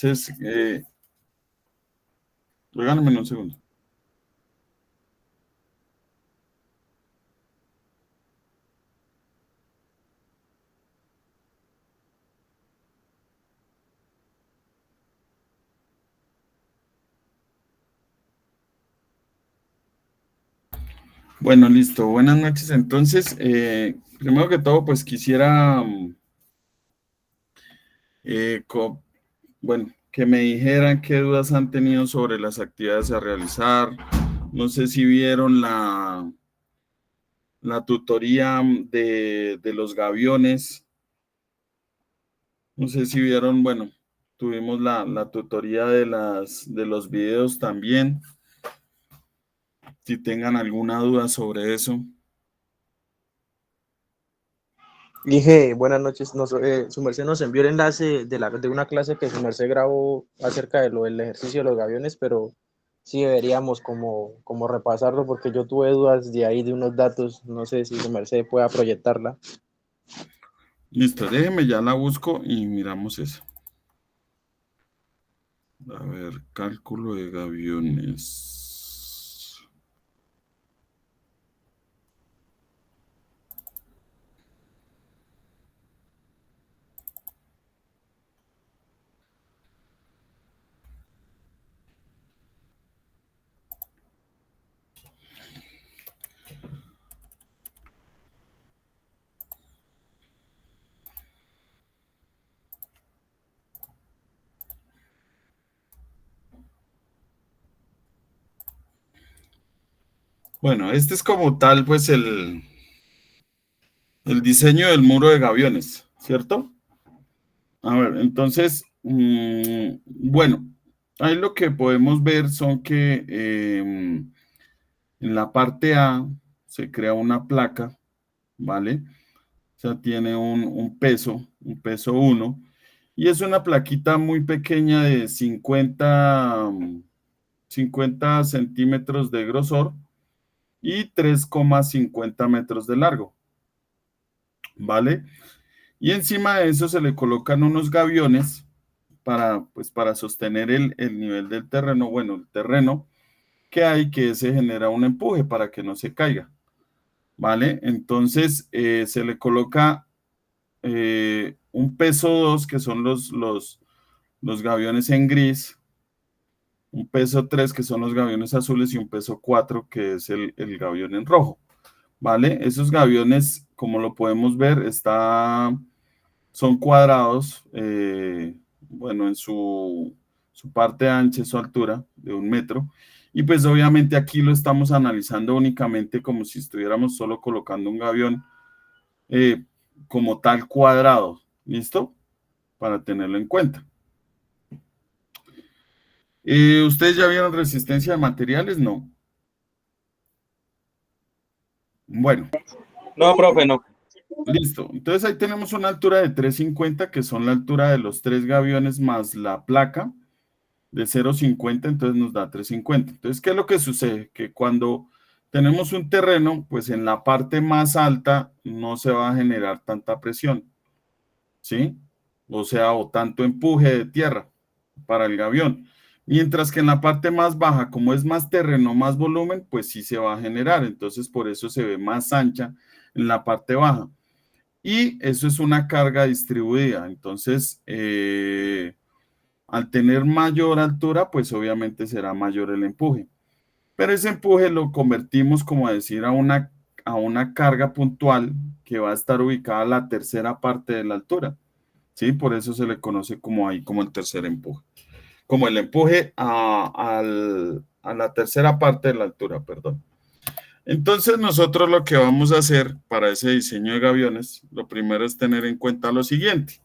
Entonces, regálame un segundo. Bueno, listo. Buenas noches. Entonces, primero que todo, pues quisiera, bueno, que me dijeran qué dudas han tenido sobre las actividades a realizar. No sé si vieron la tutoría de los gaviones. No sé si vieron, bueno, tuvimos la tutoría de los videos también. Si tengan alguna duda sobre eso. Dije, buenas noches, su merced nos envió el enlace de una clase que su merced grabó acerca de lo del ejercicio de los gaviones, pero sí deberíamos como repasarlo porque yo tuve dudas de ahí de unos datos, no sé si su merced pueda proyectarla. Listo, déjeme, ya la busco y miramos eso. A ver, cálculo de gaviones. Bueno, este es como tal, pues el diseño del muro de gaviones, ¿cierto? A ver, entonces, bueno, ahí lo que podemos ver son que en la parte A se crea una placa, ¿vale? O sea, tiene un peso 1, y es una plaquita muy pequeña de 50 centímetros de grosor y 3,50 metros de largo, ¿vale? Y encima de eso se le colocan unos gaviones pues, para sostener el nivel del terreno, bueno, el terreno que hay, que se genera un empuje para que no se caiga, ¿vale? Entonces se le coloca un peso 2, que son los gaviones en gris, un peso 3, que son los gaviones azules, y un peso 4, que es el gavión en rojo, ¿vale? Esos gaviones, como lo podemos ver, son cuadrados, bueno, en su parte ancha y su altura de 1 metro. Y pues obviamente aquí lo estamos analizando únicamente como si estuviéramos solo colocando un gavión eh, como tal cuadrado, ¿listo? Para tenerlo en cuenta. ¿Ustedes ya vieron resistencia de materiales? No. Bueno, No, profe, no. listo. Entonces ahí tenemos una altura de 3,50, que son la altura de los 3 gaviones más la placa de 0,50, entonces nos da 3,50. Entonces, ¿qué es lo que sucede? Que cuando tenemos un terreno, pues en la parte más alta no se va a generar tanta presión, ¿sí? O sea, o tanto empuje de tierra para el gavión. Mientras que en la parte más baja, como es más terreno, más volumen, pues sí se va a generar. Entonces, por eso se ve más ancha en la parte baja. Y eso es una carga distribuida. Entonces, al tener mayor altura, pues obviamente será mayor el empuje. Pero ese empuje lo convertimos, como a decir, a una carga puntual que va a estar ubicada a la tercera parte de la altura. ¿Sí? Por eso se le conoce como ahí, como el tercer empuje. Como el empuje a la tercera parte de la altura, perdón. Entonces nosotros lo que vamos a hacer para ese diseño de gaviones, lo primero es tener en cuenta lo siguiente.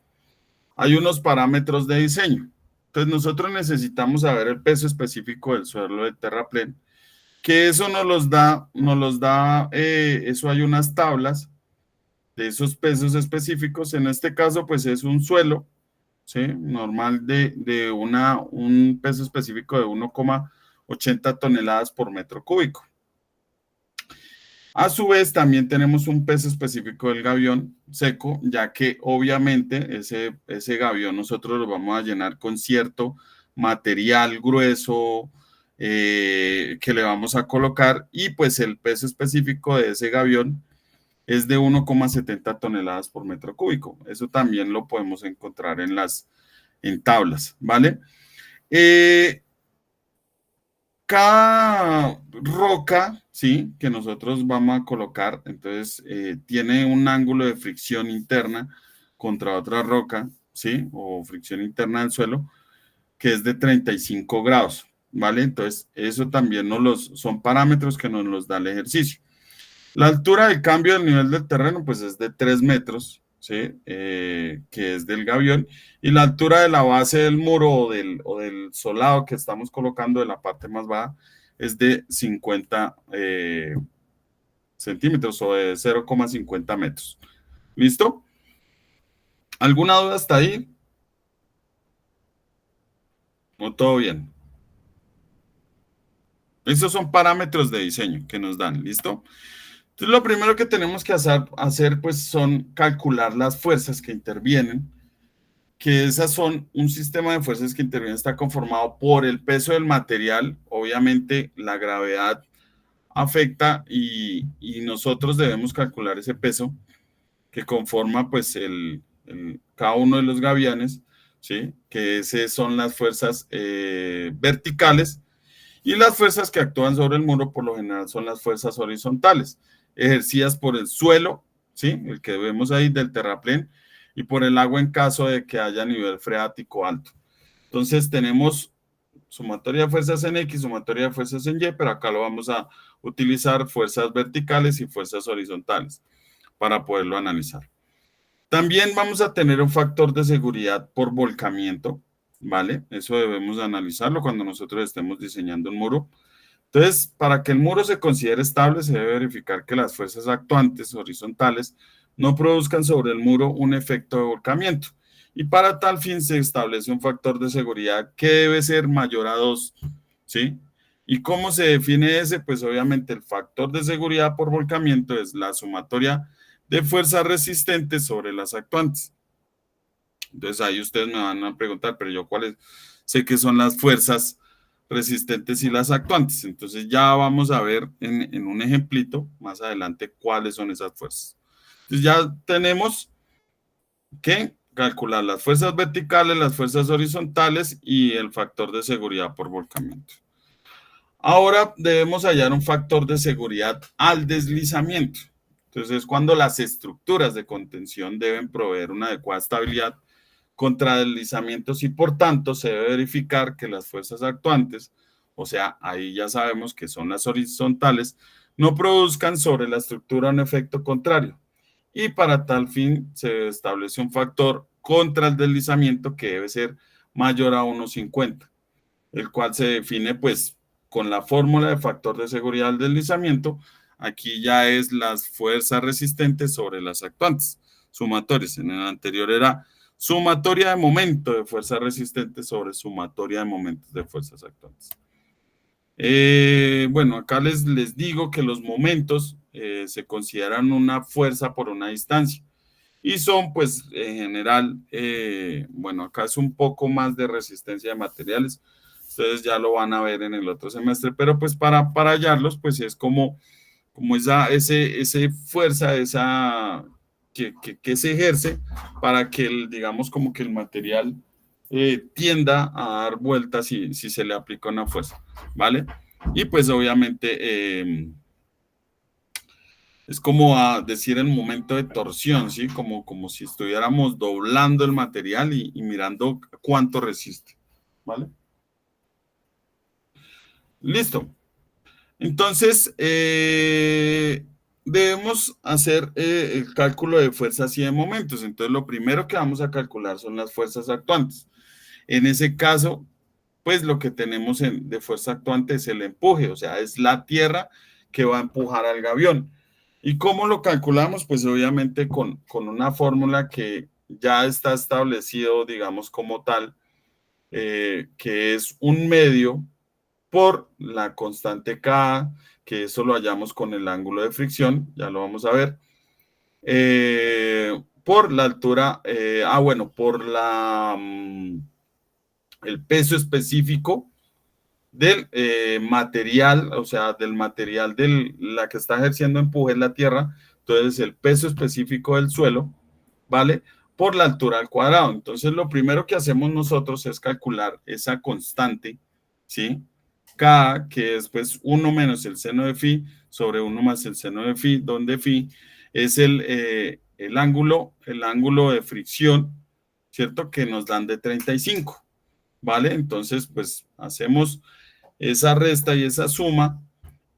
Hay unos parámetros de diseño. Entonces nosotros necesitamos saber el peso específico del suelo de terraplén, que eso eso hay unas tablas de esos pesos específicos. En este caso, pues es un suelo, ¿sí? Normal de un peso específico de 1,80 toneladas por metro cúbico. A su vez, también tenemos un peso específico del gavión seco, ya que obviamente ese gavión nosotros lo vamos a llenar con cierto material grueso que le vamos a colocar, y pues el peso específico de ese gavión es de 1,70 toneladas por metro cúbico. Eso también lo podemos encontrar en tablas, ¿vale? Cada roca, ¿sí? Que nosotros vamos a colocar, entonces tiene un ángulo de fricción interna contra otra roca, ¿sí? O fricción interna del suelo, que es de 35 grados, ¿vale? Entonces, eso también son parámetros que nos los da el ejercicio. La altura de cambio del nivel del terreno, pues es de 3 metros, ¿sí? Que es del gavión, y la altura de la base del muro o del solado que estamos colocando de la parte más baja es de 50 centímetros o de 0,50 metros. ¿Listo? ¿Alguna duda hasta ahí? ¿O todo bien? Esos son parámetros de diseño que nos dan, ¿listo? Entonces, lo primero que tenemos que hacer pues, son calcular las fuerzas que intervienen, que esas son un sistema de fuerzas que intervienen, está conformado por el peso del material, obviamente la gravedad afecta y nosotros debemos calcular ese peso que conforma pues cada uno de los gavianes, ¿sí? Que esas son las fuerzas verticales, y las fuerzas que actúan sobre el muro por lo general son las fuerzas horizontales, ejercidas por el suelo, ¿sí? El que vemos ahí del terraplén, y por el agua en caso de que haya nivel freático alto. Entonces tenemos sumatoria de fuerzas en X, sumatoria de fuerzas en Y, pero acá lo vamos a utilizar fuerzas verticales y fuerzas horizontales para poderlo analizar. También vamos a tener un factor de seguridad por volcamiento, ¿vale? Eso debemos analizarlo cuando nosotros estemos diseñando un muro. Entonces, para que el muro se considere estable, se debe verificar que las fuerzas actuantes horizontales no produzcan sobre el muro un efecto de volcamiento. Y para tal fin se establece un factor de seguridad que debe ser mayor a 2, ¿sí? ¿Y cómo se define ese? Pues obviamente el factor de seguridad por volcamiento es la sumatoria de fuerzas resistentes sobre las actuantes. Entonces ahí ustedes me van a preguntar, pero yo cuáles sé que son las fuerzas resistentes y las actuantes. Entonces ya vamos a ver en un ejemplito más adelante cuáles son esas fuerzas. Entonces ya tenemos que calcular las fuerzas verticales, las fuerzas horizontales y el factor de seguridad por volcamiento. Ahora debemos hallar un factor de seguridad al deslizamiento. Entonces es cuando las estructuras de contención deben proveer una adecuada estabilidad contra deslizamientos, y por tanto se debe verificar que las fuerzas actuantes, o sea, ahí ya sabemos que son las horizontales, no produzcan sobre la estructura un efecto contrario. Y para tal fin se establece un factor contra el deslizamiento que debe ser mayor a 1,50, el cual se define pues con la fórmula de factor de seguridad del deslizamiento. Aquí ya es las fuerzas resistentes sobre las actuantes, sumatorias. En el anterior era sumatoria de momento de fuerzas resistentes sobre sumatoria de momentos de fuerzas actuantes. Bueno, acá les digo que los momentos se consideran una fuerza por una distancia y son pues en general, bueno, acá es un poco más de resistencia de materiales, ustedes ya lo van a ver en el otro semestre, pero pues para hallarlos pues es como ese fuerza, que se ejerce para que digamos como que el material tienda a dar vueltas si se le aplica una fuerza, ¿vale? Y pues obviamente es como a decir el momento de torsión, ¿sí? Como si estuviéramos doblando el material y mirando cuánto resiste, ¿vale? Listo. Entonces, debemos hacer el cálculo de fuerzas y de momentos. Entonces, lo primero que vamos a calcular son las fuerzas actuantes. En ese caso, pues lo que tenemos de fuerza actuante es el empuje, o sea, es la tierra que va a empujar al gavión. ¿Y cómo lo calculamos? Pues obviamente con una fórmula que ya está establecido, digamos, como tal, que es un medio por la constante K, que eso lo hallamos con el ángulo de fricción, ya lo vamos a ver, por la altura, bueno, por el peso específico del material, o sea, del material de la que está ejerciendo empuje en la tierra, entonces el peso específico del suelo, ¿vale? Por la altura al cuadrado. Entonces lo primero que hacemos nosotros es calcular esa constante, ¿sí? K, que es pues 1 menos el seno de phi sobre 1 más el seno de phi, donde phi es el ángulo de fricción, ¿cierto? Que nos dan de 35, ¿vale? Entonces, pues hacemos esa resta y esa suma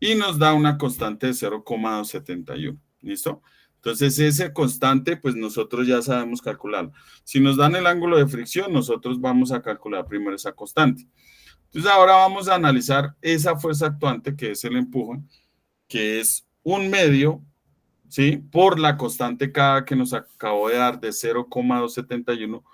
y nos da una constante de 0,271. ¿Listo? Entonces, ese constante, pues nosotros ya sabemos calcularlo. Si nos dan el ángulo de fricción, nosotros vamos a calcular primero esa constante. Entonces, ahora vamos a analizar esa fuerza actuante, que es el empuje, que es 1/2, ¿sí? Por la constante K que nos acabó de dar de 0,271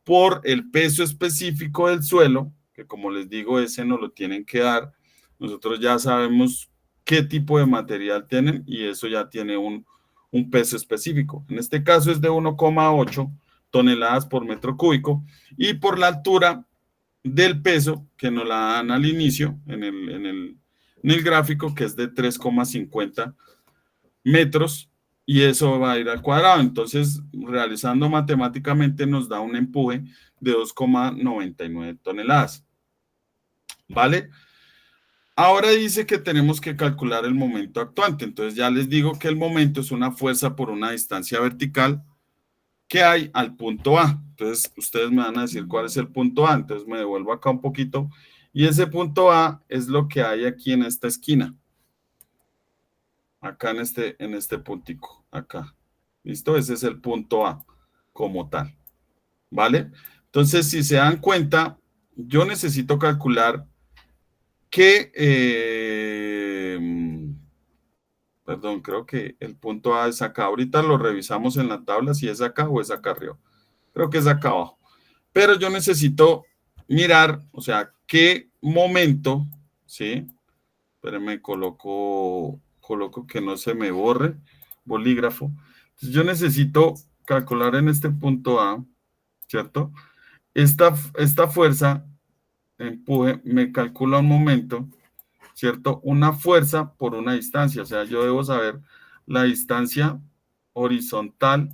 por el peso específico del suelo, que como les digo, ese nos lo tienen que dar. Nosotros ya sabemos qué tipo de material tienen y eso ya tiene un peso específico. En este caso es de 1,8 toneladas por metro cúbico y por la altura del peso que nos la dan al inicio en el gráfico, que es de 3,50 metros, y eso va a ir al cuadrado. Entonces, realizando matemáticamente nos da un empuje de 2,99 toneladas. ¿Vale? Ahora dice que tenemos que calcular el momento actuante. Entonces ya les digo que el momento es una fuerza por una distancia vertical que hay al punto A. Entonces ustedes me van a decir cuál es el punto A. Entonces me devuelvo acá un poquito. Y ese punto A es lo que hay aquí en esta esquina. Acá en este puntico, acá. ¿Listo? Ese es el punto A como tal. ¿Vale? Entonces, si se dan cuenta, yo necesito calcular que, perdón, creo que el punto A es acá. Ahorita lo revisamos en la tabla si es acá o es acá arriba. Creo que es acá abajo. Pero yo necesito mirar, o sea, qué momento, ¿sí? Espérenme, coloco que no se me borre bolígrafo. Entonces yo necesito calcular en este punto A, ¿cierto? Esta fuerza de empuje me calcula un momento, ¿cierto? Una fuerza por una distancia, o sea, yo debo saber la distancia horizontal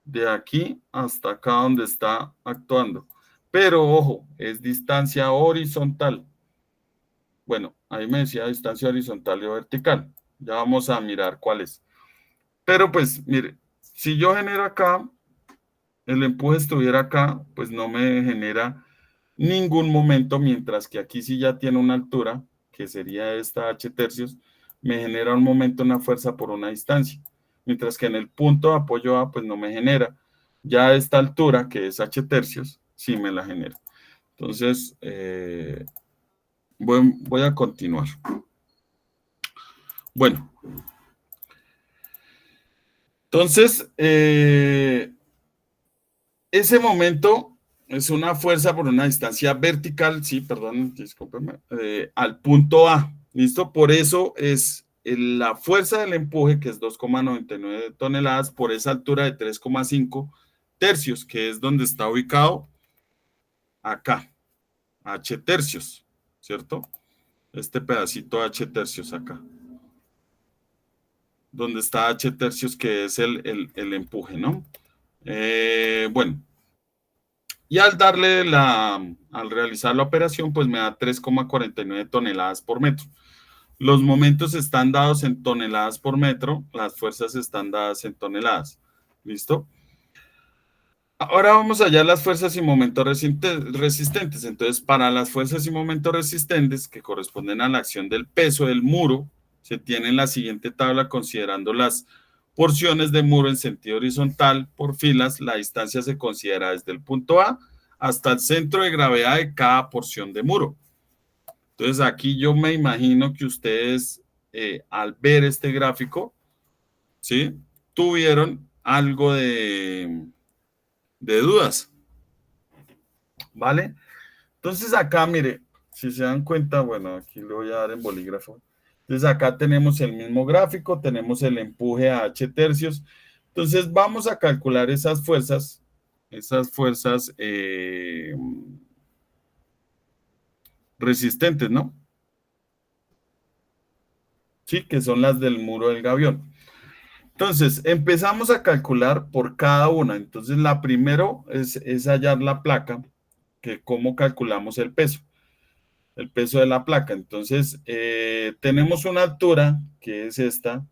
de aquí hasta acá donde está actuando. Pero ojo, es distancia horizontal. Bueno, ahí me decía distancia horizontal y vertical. Ya vamos a mirar cuál es. Pero pues, mire, si yo genero acá, el empuje estuviera acá, pues no me genera ningún momento, mientras que aquí sí ya tiene una altura, que sería esta h tercios, me genera un momento, una fuerza por una distancia. Mientras que en el punto de apoyo A, pues no me genera. Ya esta altura, que es h tercios, sí me la genera. Entonces, voy a continuar. Bueno, entonces, ese momento es una fuerza por una distancia vertical, sí, perdón, discúlpeme, al punto A, ¿listo? Por eso es la fuerza del empuje, que es 2,99 toneladas, por esa altura de 3,5 tercios, que es donde está ubicado acá, h tercios, ¿cierto? Este pedacito h tercios acá, donde está h tercios, que es el empuje, ¿no? Bueno. Y al realizar la operación, pues me da 3,49 toneladas por metro. Los momentos están dados en toneladas por metro, las fuerzas están dadas en toneladas. ¿Listo? Ahora vamos allá a las fuerzas y momentos resistentes. Entonces, para las fuerzas y momentos resistentes, que corresponden a la acción del peso del muro, se tiene en la siguiente tabla considerando las porciones de muro en sentido horizontal por filas. La distancia se considera desde el punto A hasta el centro de gravedad de cada porción de muro. Entonces, aquí yo me imagino que ustedes, al ver este gráfico, ¿sí? Tuvieron algo de dudas, ¿vale? Entonces acá, mire, si se dan cuenta, bueno, aquí le voy a dar en bolígrafo. Entonces acá tenemos el mismo gráfico, tenemos el empuje a H tercios. Entonces vamos a calcular esas fuerzas resistentes, ¿no? Sí, que son las del muro del gavión. Entonces, empezamos a calcular por cada una. Entonces, la primero es hallar la placa, que cómo calculamos el peso de la placa. Entonces, tenemos una altura, que es esta,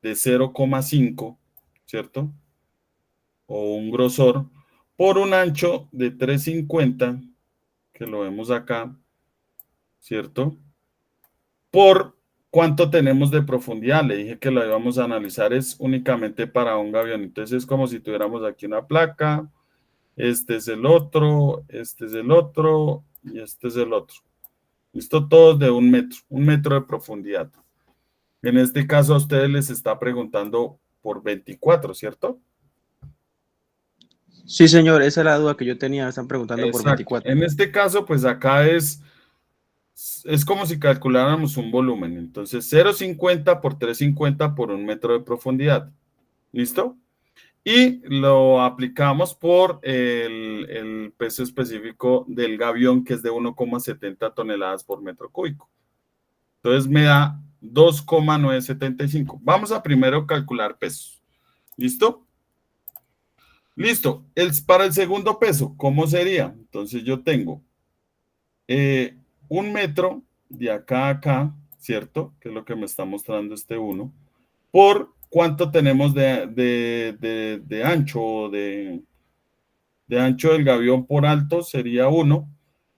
de 0,5, ¿cierto? O un grosor, por un ancho de 350, que lo vemos acá, ¿cierto? Por cuánto tenemos de profundidad. Le dije que lo íbamos a analizar es únicamente para un gavión. Entonces es como si tuviéramos aquí una placa, este es el otro, este es el otro y este es el otro. Listo, todos de un metro de profundidad. En este caso a ustedes les está preguntando por 24, ¿cierto? Sí, señor, esa es la duda que yo tenía. Me están preguntando por Exacto. 24. En este caso, pues acá es como si calculáramos un volumen. Entonces, 0,50 por 3,50 por un metro de profundidad. ¿Listo? Y lo aplicamos por el peso específico del gavión, que es de 1,70 toneladas por metro cúbico. Entonces me da 2,975. Vamos a primero calcular pesos. ¿Listo? Listo. Para el segundo peso, ¿cómo sería? Entonces yo tengo un metro de acá a acá, ¿cierto? Que es lo que me está mostrando este uno, por cuánto tenemos de ancho o de ancho del gavión por alto sería 1,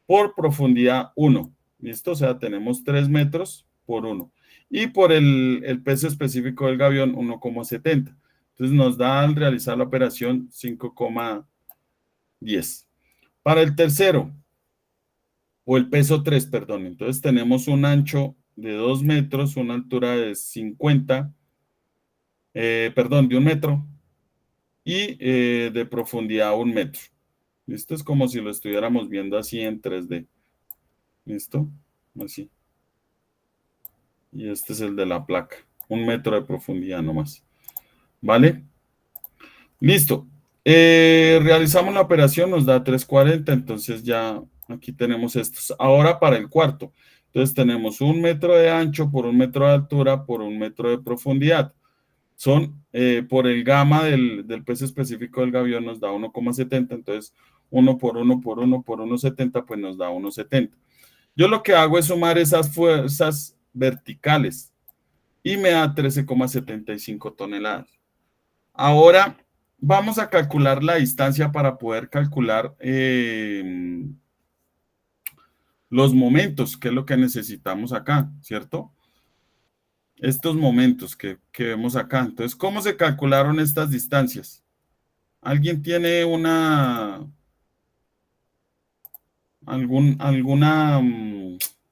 por profundidad 1. ¿Listo? O sea, tenemos 3 metros por 1. Y por el peso específico del gavión 1,70. Entonces nos da al realizar la operación 5,10. Para el tercero, o el peso 3, perdón. Entonces tenemos un ancho de 2 metros, una altura de 50, perdón, de 1 metro y de profundidad 1 metro. Esto es como si lo estuviéramos viendo así en 3D. ¿Listo? Así. Y este es el de la placa. 1 metro de profundidad nomás. ¿Vale? Listo. Realizamos la operación, nos da 340, entonces ya aquí tenemos estos. Ahora para el cuarto. Entonces tenemos 1 metro de ancho por 1 metro de altura por 1 metro de profundidad. Son por el gamma del peso específico del gavión nos da 1,70, entonces 1 por 1 por 1 por 1,70 pues nos da 1,70. Yo lo que hago es sumar esas fuerzas verticales y me da 13,75 toneladas. Ahora vamos a calcular la distancia para poder calcular los momentos, que es lo que necesitamos acá, ¿cierto? Estos momentos que vemos acá. Entonces, ¿cómo se calcularon estas distancias? ¿Alguien tiene alguna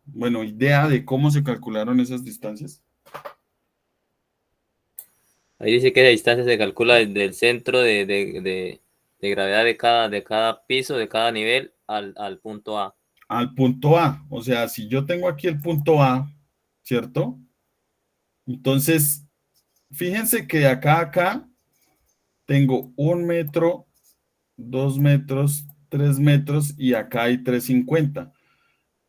bueno, idea de cómo se calcularon esas distancias? Ahí dice que la distancia se calcula desde el centro de gravedad de cada piso, de cada nivel al punto A. Al punto A. O sea, si yo tengo aquí el punto A, ¿cierto? Entonces, fíjense que de acá a acá tengo 1 metro, 2 metros, 3 metros y acá hay 350.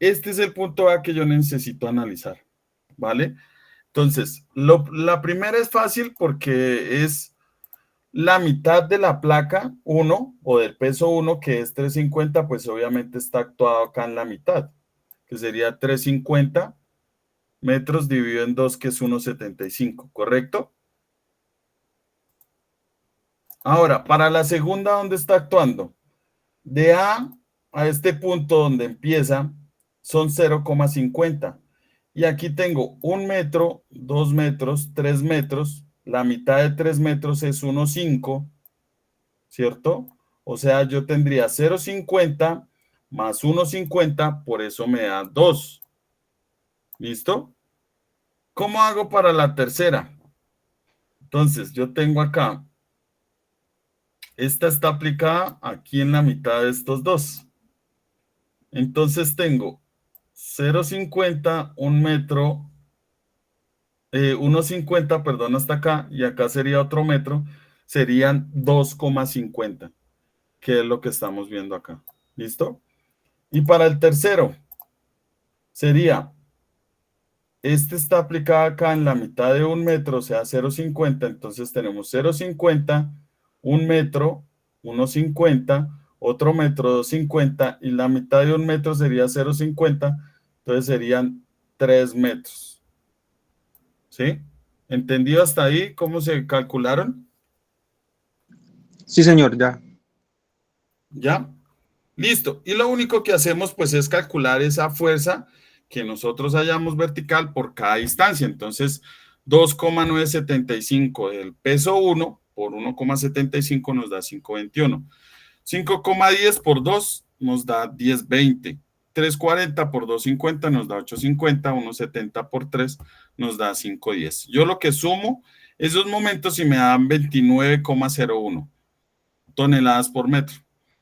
Este es el punto A que yo necesito analizar, ¿vale? Entonces, la primera es fácil porque es la mitad de la placa 1 o del peso 1, que es 350, pues obviamente está actuado acá en la mitad, que sería 350 metros dividido en 2, que es 1,75, ¿correcto? Ahora, para la segunda, ¿dónde está actuando? De a este punto donde empieza son 0,50. Y aquí tengo 1 metro, 2 metros, 3 metros. La mitad de 3 metros es 1,5, ¿cierto? O sea, yo tendría 0,50 más 1,50, por eso me da 2. ¿Listo? ¿Cómo hago para la tercera? Entonces, yo tengo acá, esta está aplicada aquí en la mitad de estos dos. Entonces tengo 0,50, 1 metro, 1,50, perdón, hasta acá, y acá sería otro metro, serían 2,50, que es lo que estamos viendo acá. ¿Listo? Y para el tercero, sería, este está aplicado acá en la mitad de 1 metro, o sea, 0,50, entonces tenemos 0,50, 1 metro, 1,50, otro metro, 2,50, y la mitad de 1 metro sería 0,50, entonces serían 3 metros. ¿Sí? ¿Entendido hasta ahí cómo se calcularon? Sí, señor, ya. ¿Ya? Listo. Y lo único que hacemos pues es calcular esa fuerza que nosotros hallamos vertical por cada distancia. Entonces, 2,975 del peso 1 por 1,75 nos da 5,21. 5,10 por 2 nos da 10,20. 3,40 por 2,50 nos da 8,50. 1,70 por 3 nos da 5,10. Yo lo que sumo esos momentos y me dan 29,01 toneladas por metro.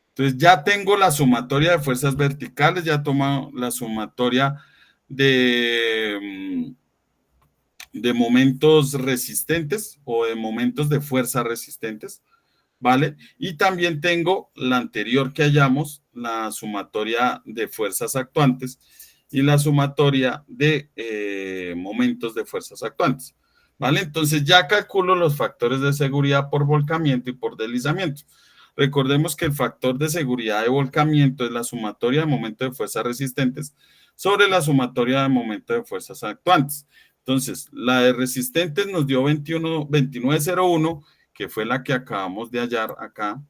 Entonces ya tengo la sumatoria de fuerzas verticales, ya tomo la sumatoria de momentos resistentes o de momentos de fuerza resistentes, ¿vale? Y también tengo la anterior que hallamos, la sumatoria de fuerzas actuantes y la sumatoria de momentos de fuerzas actuantes, ¿vale? Entonces ya calculo los factores de seguridad por volcamiento y por deslizamiento. Recordemos que el factor de seguridad de volcamiento es la sumatoria de momentos de fuerzas resistentes sobre la sumatoria de momentos de fuerzas actuantes. Entonces, la de resistentes nos dio 29,01, que fue la que acabamos de hallar acá,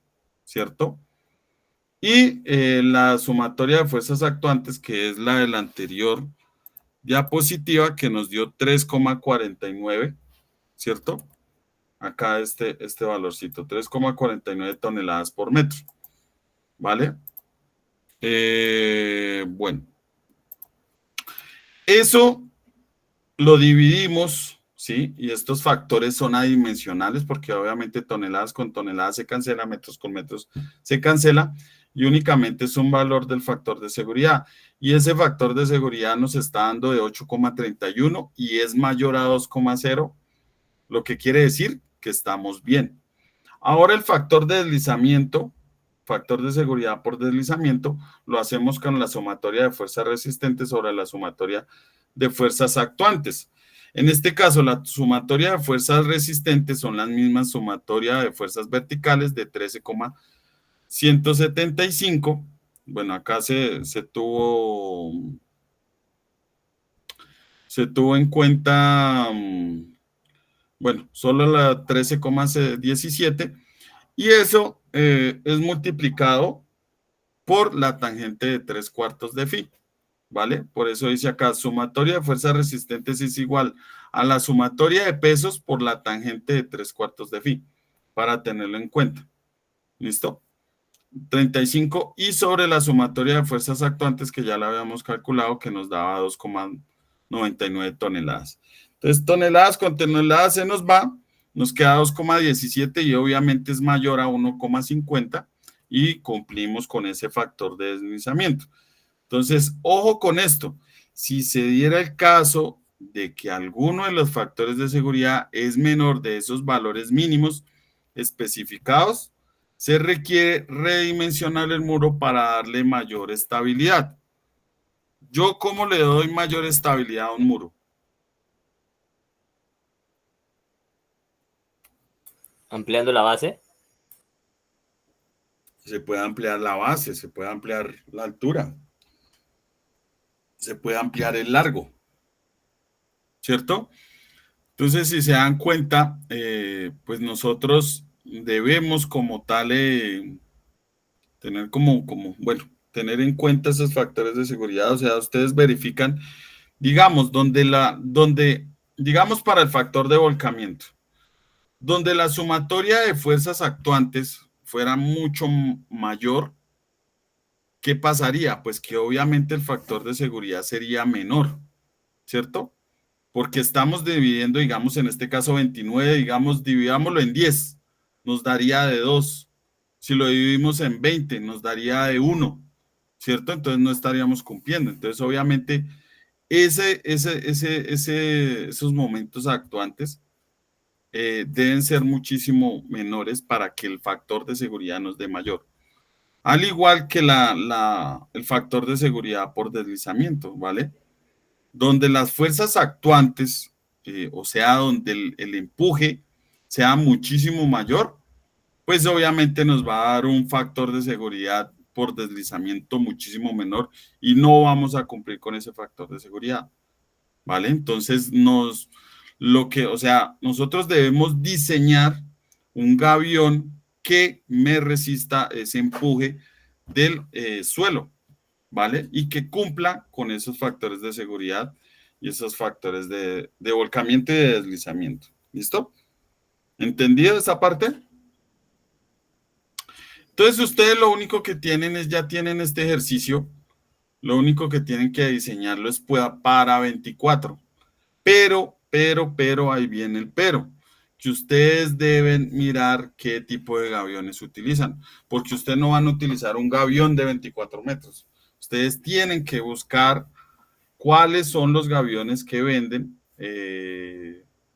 ¿cierto? Y la sumatoria de fuerzas actuantes, que es la de la anterior diapositiva, que nos dio 3,49, ¿cierto? Acá este valorcito, 3,49 toneladas por metro, ¿vale? Bueno, eso lo dividimos, ¿sí? Y estos factores son adimensionales porque obviamente toneladas con toneladas se cancela, metros con metros se cancela y únicamente es un valor del factor de seguridad. Y ese factor de seguridad nos está dando de 8,31 y es mayor a 2,0, lo que quiere decir que estamos bien. Ahora el factor de deslizamiento, factor de seguridad por deslizamiento, lo hacemos con la sumatoria de fuerzas resistentes sobre la sumatoria de fuerzas actuantes. En este caso, la sumatoria de fuerzas resistentes son las mismas sumatoria de fuerzas verticales de 13,175. Bueno, acá se tuvo en cuenta, bueno, solo la 13,17 y eso es multiplicado por la tangente de 3/4 de phi, ¿vale? Por eso dice acá, sumatoria de fuerzas resistentes es igual a la sumatoria de pesos por la tangente de 3/4 de phi, para tenerlo en cuenta. ¿Listo? 35 y sobre la sumatoria de fuerzas actuantes que ya la habíamos calculado que nos daba 2,99 toneladas. Entonces, toneladas con toneladas se nos va, nos queda 2,17 y obviamente es mayor a 1,50 y cumplimos con ese factor de deslizamiento. Entonces, ojo con esto, si se diera el caso de que alguno de los factores de seguridad es menor de esos valores mínimos especificados, se requiere redimensionar el muro para darle mayor estabilidad. ¿Yo cómo le doy mayor estabilidad a un muro? Ampliando la base. Se puede ampliar la base, se puede ampliar la altura, se puede ampliar el largo, ¿cierto? Entonces, si se dan cuenta, pues nosotros debemos como tal tener bueno, tener en cuenta esos factores de seguridad. O sea, ustedes verifican, digamos, digamos para el factor de volcamiento, donde la sumatoria de fuerzas actuantes fuera mucho mayor, ¿qué pasaría? Pues que obviamente el factor de seguridad sería menor, ¿cierto? Porque estamos dividiendo, digamos, en este caso 29, digamos, dividámoslo en 10, nos daría de 2. Si lo dividimos en 20, nos daría de 1. ¿cierto? Entonces no estaríamos cumpliendo. Entonces, obviamente, esos momentos actuantes deben ser muchísimo menores para que el factor de seguridad nos dé mayor. Al igual que el factor de seguridad por deslizamiento, ¿vale? Donde las fuerzas actuantes, o sea, donde el empuje sea muchísimo mayor, pues obviamente nos va a dar un factor de seguridad por deslizamiento muchísimo menor y no vamos a cumplir con ese factor de seguridad, ¿vale? Entonces, o sea, nosotros debemos diseñar un gavión que me resista ese empuje del suelo, ¿vale? Y que cumpla con esos factores de seguridad y esos factores de volcamiento y de deslizamiento. ¿Listo? ¿Entendido esa parte? Entonces ustedes lo único que tienen es, ya tienen este ejercicio, lo único que tienen que diseñarlo es para 24. Pero, ahí viene el pero, que ustedes deben mirar qué tipo de gaviones utilizan, porque ustedes no van a utilizar un gavión de 24 metros. Ustedes tienen que buscar cuáles son los gaviones que venden.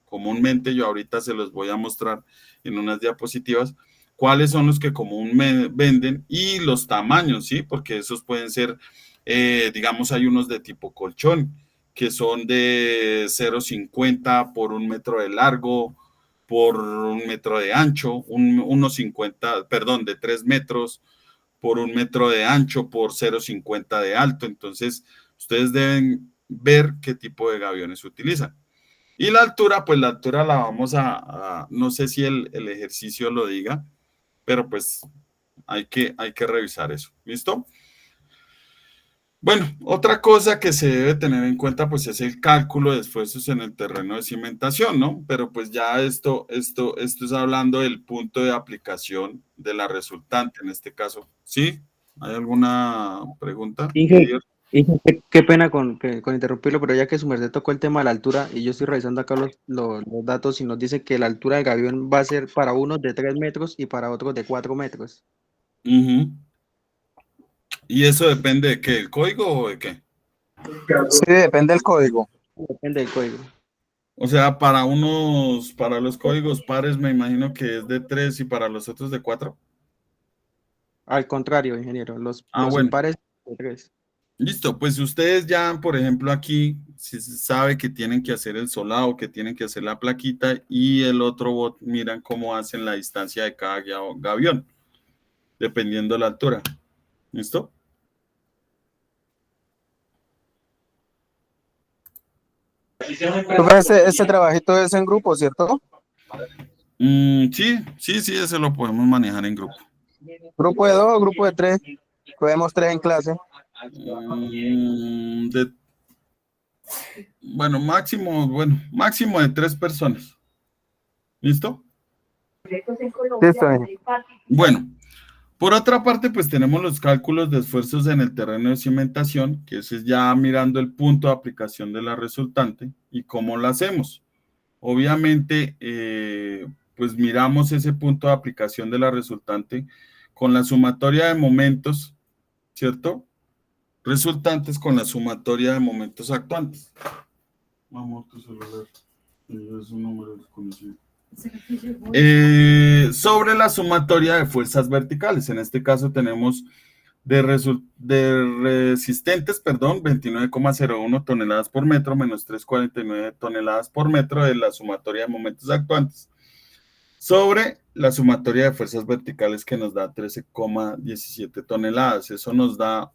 Comúnmente, yo ahorita se los voy a mostrar en unas diapositivas, cuáles son los que comúnmente venden y los tamaños, ¿sí? Porque esos pueden ser, digamos, hay unos de tipo colchón, que son de 0,50 por 1 metro de largo, por 1 metro de ancho, unos 50, perdón, de 3 metros por 1 metro de ancho, por 0,50 de alto. Entonces, ustedes deben ver qué tipo de gaviones utilizan. Y la altura, pues la altura la vamos no sé si el ejercicio lo diga, pero pues hay que revisar eso. ¿Listo? Bueno, otra cosa que se debe tener en cuenta pues es el cálculo de esfuerzos en el terreno de cimentación, ¿no? Pero pues ya esto es hablando del punto de aplicación de la resultante en este caso. ¿Sí? ¿Hay alguna pregunta? Inge, qué pena con interrumpirlo, pero ya que su merced tocó el tema de la altura, y yo estoy revisando acá los datos y nos dice que la altura del gavión va a ser para unos de 3 metros y para otros de 4 metros. Ujú. ¿Y eso depende de qué? ¿El código o de qué? Sí, depende del código. Depende del código. O sea, para los códigos pares me imagino que es de 3 y para los otros de 4. Al contrario, ingeniero, los Bueno. impares de 3. Listo, pues ustedes ya, por ejemplo, aquí si se sabe que tienen que hacer el solado, que tienen que hacer la plaquita y el otro bot miran cómo hacen la distancia de cada gavión, dependiendo de la altura. ¿Listo? Ese trabajito es en grupo, ¿cierto? Sí, ese lo podemos manejar en grupo. Grupo de 2, grupo de 3. Podemos 3 en clase. Máximo de 3 personas. ¿Listo? Listo. Bueno, por otra parte, pues tenemos los cálculos de esfuerzos en el terreno de cimentación, que eso es ya mirando el punto de aplicación de la resultante y cómo lo hacemos. Obviamente, pues miramos ese punto de aplicación de la resultante con la sumatoria de momentos, ¿cierto? Resultantes con la sumatoria de momentos actuantes. Vamos a tu celular. Es un número desconocido. Sobre la sumatoria de fuerzas verticales. En este caso tenemos de resistentes, 29,01 toneladas por metro menos 3,49 toneladas por metro de la sumatoria de momentos actuantes. Sobre la sumatoria de fuerzas verticales que nos da 13,17 toneladas. Eso nos da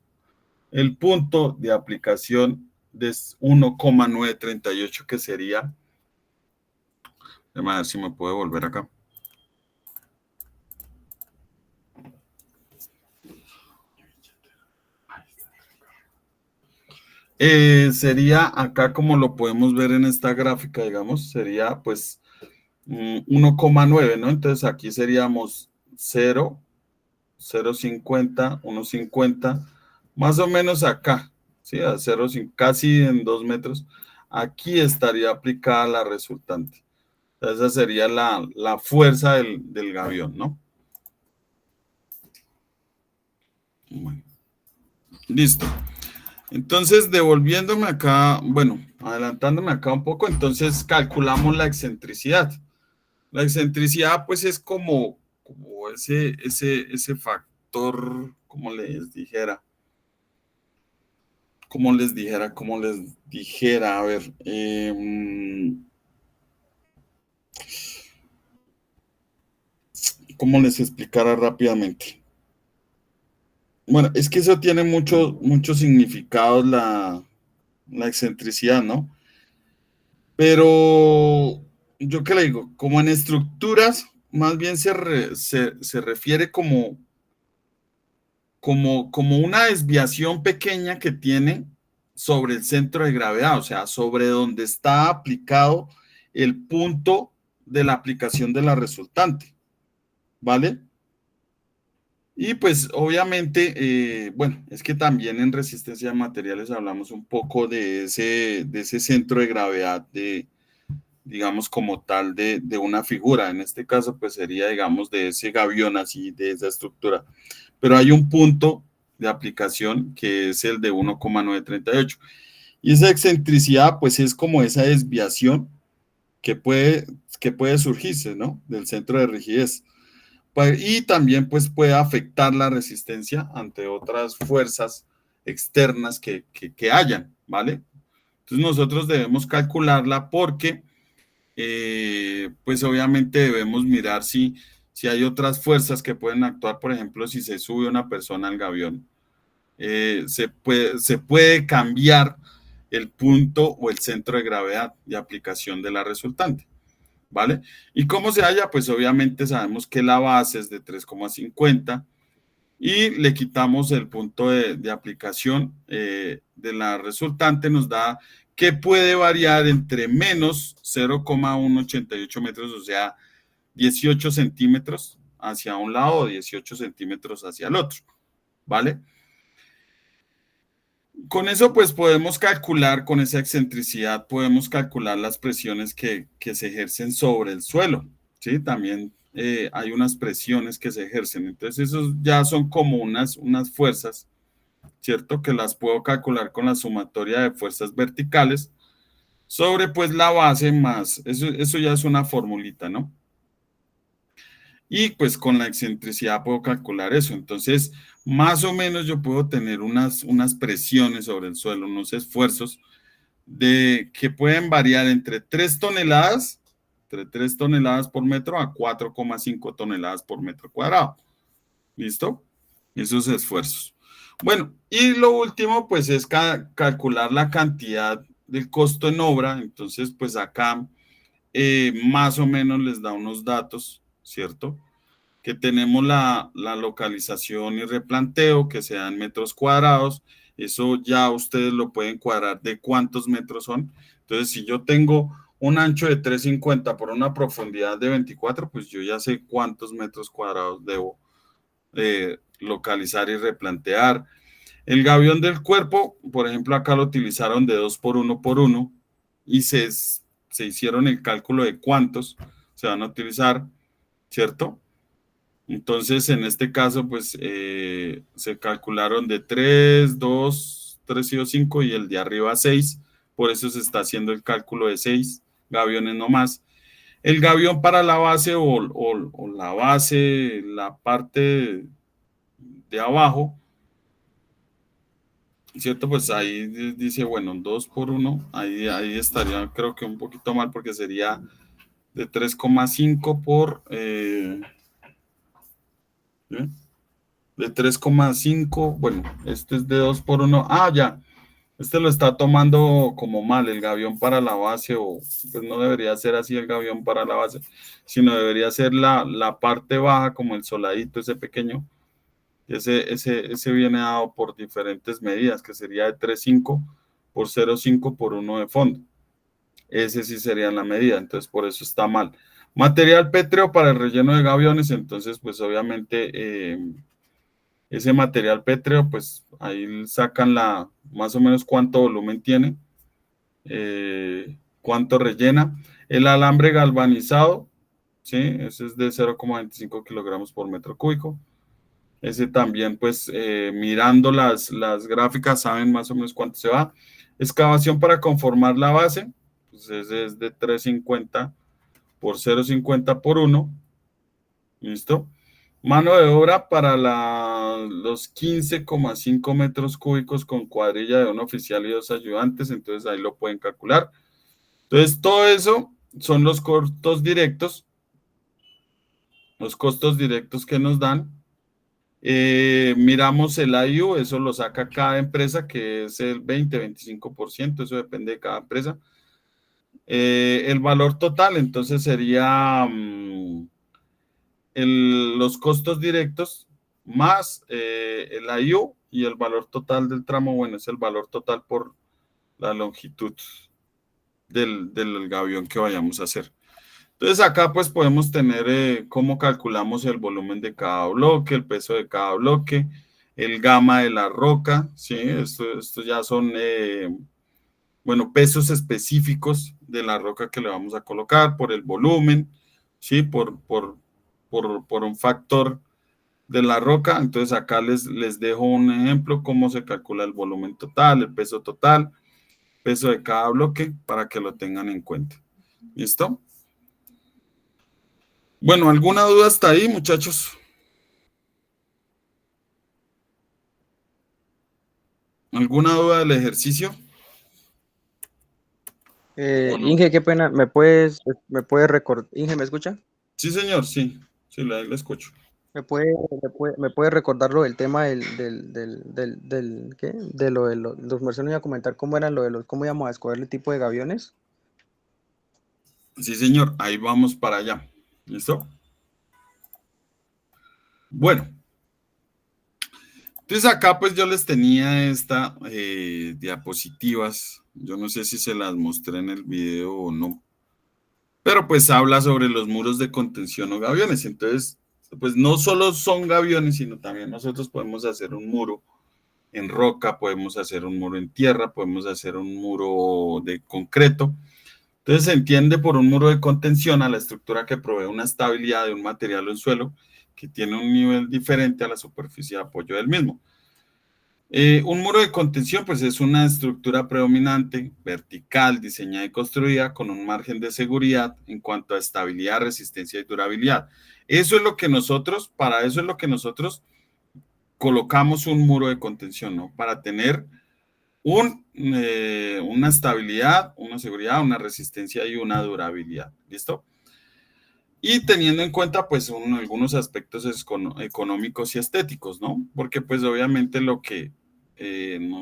el punto de aplicación de 1,938 que sería. Déjame ver si me puedo volver acá. Sería acá como lo podemos ver en esta gráfica, digamos, sería pues 1,9, ¿no? Entonces aquí seríamos 0, 0,50, 1,50, más o menos acá, ¿sí? A 0, casi en 2 metros. Aquí estaría aplicada la resultante. Esa sería la fuerza del gavión, ¿no? Bueno. Listo. Entonces, devolviéndome acá, bueno, adelantándome acá un poco, entonces calculamos la excentricidad. La excentricidad, pues, es como ese factor, como les dijera, a ver, ¿cómo les explicara rápidamente? Bueno, es que eso tiene muchos significados la excentricidad, ¿no? Pero yo qué le digo, como en estructuras, más bien se refiere como una desviación pequeña que tiene sobre el centro de gravedad, o sea, sobre donde está aplicado el punto de la aplicación de la resultante, ¿vale? Y pues obviamente, bueno, es que también en resistencia de materiales hablamos un poco de ese centro de gravedad digamos, como tal de una figura. En este caso, pues sería, digamos, de ese gavión así, de esa estructura. Pero hay un punto de aplicación que es el de 1,938. Y esa excentricidad, pues es como esa desviación que puede surgirse, ¿no? Del centro de rigidez. Y también, pues, puede afectar la resistencia ante otras fuerzas externas que hayan, ¿vale? Entonces, nosotros debemos calcularla porque pues obviamente debemos mirar si hay otras fuerzas que pueden actuar, por ejemplo, si se sube una persona al gavión, se puede cambiar el punto o el centro de gravedad de aplicación de la resultante, ¿vale? ¿Y cómo se halla? Pues obviamente sabemos que la base es de 3,50 y le quitamos el punto de aplicación de la resultante, nos da que puede variar entre menos 0,188 metros, o sea, 18 centímetros hacia un lado o 18 centímetros hacia el otro, ¿vale? Con eso, pues podemos calcular, con esa excentricidad, podemos calcular las presiones que se ejercen sobre el suelo, ¿sí? También hay unas presiones que se ejercen, entonces esos ya son como unas fuerzas, ¿cierto? Que las puedo calcular con la sumatoria de fuerzas verticales sobre pues la base más, eso ya es una formulita, ¿no? Y pues con la excentricidad puedo calcular eso. Entonces, más o menos yo puedo tener unas presiones sobre el suelo, unos esfuerzos que pueden variar entre 3 toneladas por metro a 4,5 toneladas por metro cuadrado. ¿Listo? Esos esfuerzos. Bueno, y lo último, pues es calcular la cantidad del costo en obra. Entonces, pues acá más o menos les da unos datos, ¿cierto? Que tenemos la localización y replanteo que se da en metros cuadrados. Eso ya ustedes lo pueden cuadrar de cuántos metros son. Entonces, si yo tengo un ancho de 350 por una profundidad de 24, pues yo ya sé cuántos metros cuadrados debo localizar y replantear. El gavión del cuerpo, por ejemplo, acá lo utilizaron de 2 por 1 por 1 y se hicieron el cálculo de cuántos se van a utilizar, ¿cierto? Entonces, en este caso, pues se calcularon de 3, 2, 3 y 2, 5 y el de arriba 6. Por eso se está haciendo el cálculo de 6 gaviones nomás. El gavión para la base o la base, la parte de abajo, ¿cierto? Pues ahí dice, bueno, 2 por 1, ahí estaría creo que un poquito mal porque sería de 3,5 por... ¿sí? De 3,5, bueno, este es de 2 por 1. Ah, ya, este lo está tomando como mal el gavión para la base, o pues no debería ser así el gavión para la base, sino debería ser la parte baja, como el soladito, ese pequeño. Ese viene dado por diferentes medidas, que sería de 3,5 por 0,5 por 1 de fondo. Ese sí sería la medida, entonces por eso está mal. Material pétreo para el relleno de gaviones, entonces pues obviamente ese material pétreo, pues ahí sacan más o menos cuánto volumen tiene, cuánto rellena. El alambre galvanizado, ¿sí? Ese es de 0,25 kilogramos por metro cúbico. Ese también, pues, mirando las gráficas, saben más o menos cuánto se va. Excavación para conformar la base, pues ese es de 350 por 0,50 por 1. ¿Listo? Mano de obra para los 15,5 metros cúbicos con cuadrilla de un oficial y 2 ayudantes, entonces ahí lo pueden calcular. Entonces, todo eso son los costos directos que nos dan. Miramos el IU, eso lo saca cada empresa, que es el 20-25%, eso depende de cada empresa. El valor total, entonces sería los costos directos más el IU y el valor total del tramo, bueno, es el valor total por la longitud del gavión que vayamos a hacer. Entonces acá pues podemos tener cómo calculamos el volumen de cada bloque, el peso de cada bloque, el gamma de la roca, ¿sí? Esto ya son, bueno, pesos específicos de la roca que le vamos a colocar por el volumen, ¿sí? Por un factor de la roca. Entonces acá les dejo un ejemplo cómo se calcula el volumen total, el peso total, peso de cada bloque para que lo tengan en cuenta. ¿Listo? Bueno, ¿alguna duda hasta ahí, muchachos? ¿Alguna duda del ejercicio? Bueno. Inge, qué pena, ¿me puedes recordar? Inge, ¿me escucha? Sí, señor, sí, le escucho. ¿Me puede recordar lo del tema ¿qué? De lo de los Marcelo iba a comentar cómo eran cómo íbamos a escoger el tipo de gaviones? Sí, señor, ahí vamos para allá. ¿Listo? Bueno. Entonces acá pues yo les tenía esta diapositivas. Yo no sé si se las mostré en el video o no. Pero pues habla sobre los muros de contención o gaviones. Entonces, pues no solo son gaviones, sino también nosotros podemos hacer un muro en roca, podemos hacer un muro en tierra, podemos hacer un muro de concreto. Entonces se entiende por un muro de contención a la estructura que provee una estabilidad de un material o en suelo que tiene un nivel diferente a la superficie de apoyo del mismo. Un muro de contención pues es una estructura predominante, vertical, diseñada y construida con un margen de seguridad en cuanto a estabilidad, resistencia y durabilidad. Eso es lo que nosotros, para eso es lo que nosotros colocamos un muro de contención, ¿no? Para tener una estabilidad, una seguridad, una resistencia y una durabilidad. ¿Listo? Y teniendo en cuenta pues algunos aspectos económicos y estéticos, ¿no? Porque pues obviamente lo que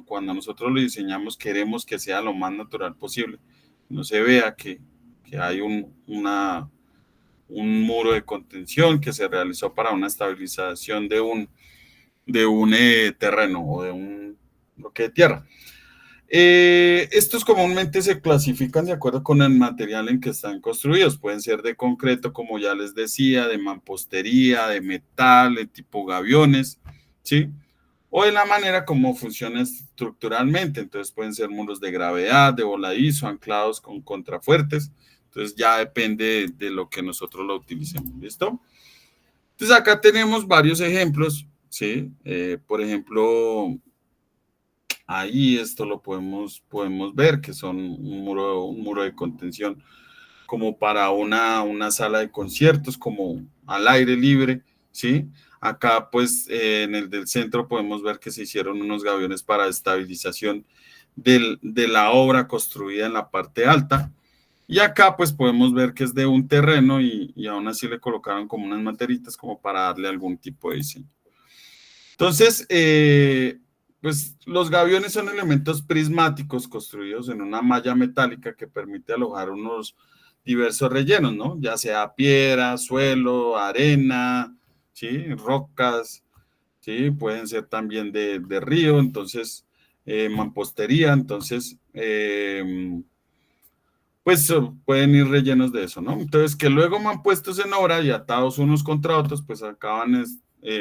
cuando nosotros lo diseñamos queremos que sea lo más natural posible. No se vea que hay un muro de contención que se realizó para una estabilización de un terreno o de un bloque de tierra. Estos comúnmente se clasifican de acuerdo con el material en que están construidos. Pueden ser de concreto, como ya les decía, de mampostería, de metal, de tipo gaviones, ¿sí? O de la manera como funciona estructuralmente. Entonces pueden ser muros de gravedad, de voladizo, anclados con contrafuertes. Entonces ya depende de lo que nosotros lo utilicemos. ¿Listo? Entonces acá tenemos varios ejemplos, ¿sí? Por ejemplo, ahí esto lo podemos ver, que son un muro de contención como para una sala de conciertos, como al aire libre, ¿sí? Acá, pues, en el del centro podemos ver que se hicieron unos gaviones para estabilización de la obra construida en la parte alta. Y acá, pues, podemos ver que es de un terreno y aún así le colocaron como unas materitas como para darle algún tipo de diseño. Entonces, pues los gaviones son elementos prismáticos construidos en una malla metálica que permite alojar unos diversos rellenos, ¿no? Ya sea piedra, suelo, arena, ¿sí? Rocas, ¿sí? Pueden ser también de río, entonces, mampostería, entonces, pues pueden ir rellenos de eso, ¿no? Entonces, que luego puestos en obra y atados unos contra otros, pues acaban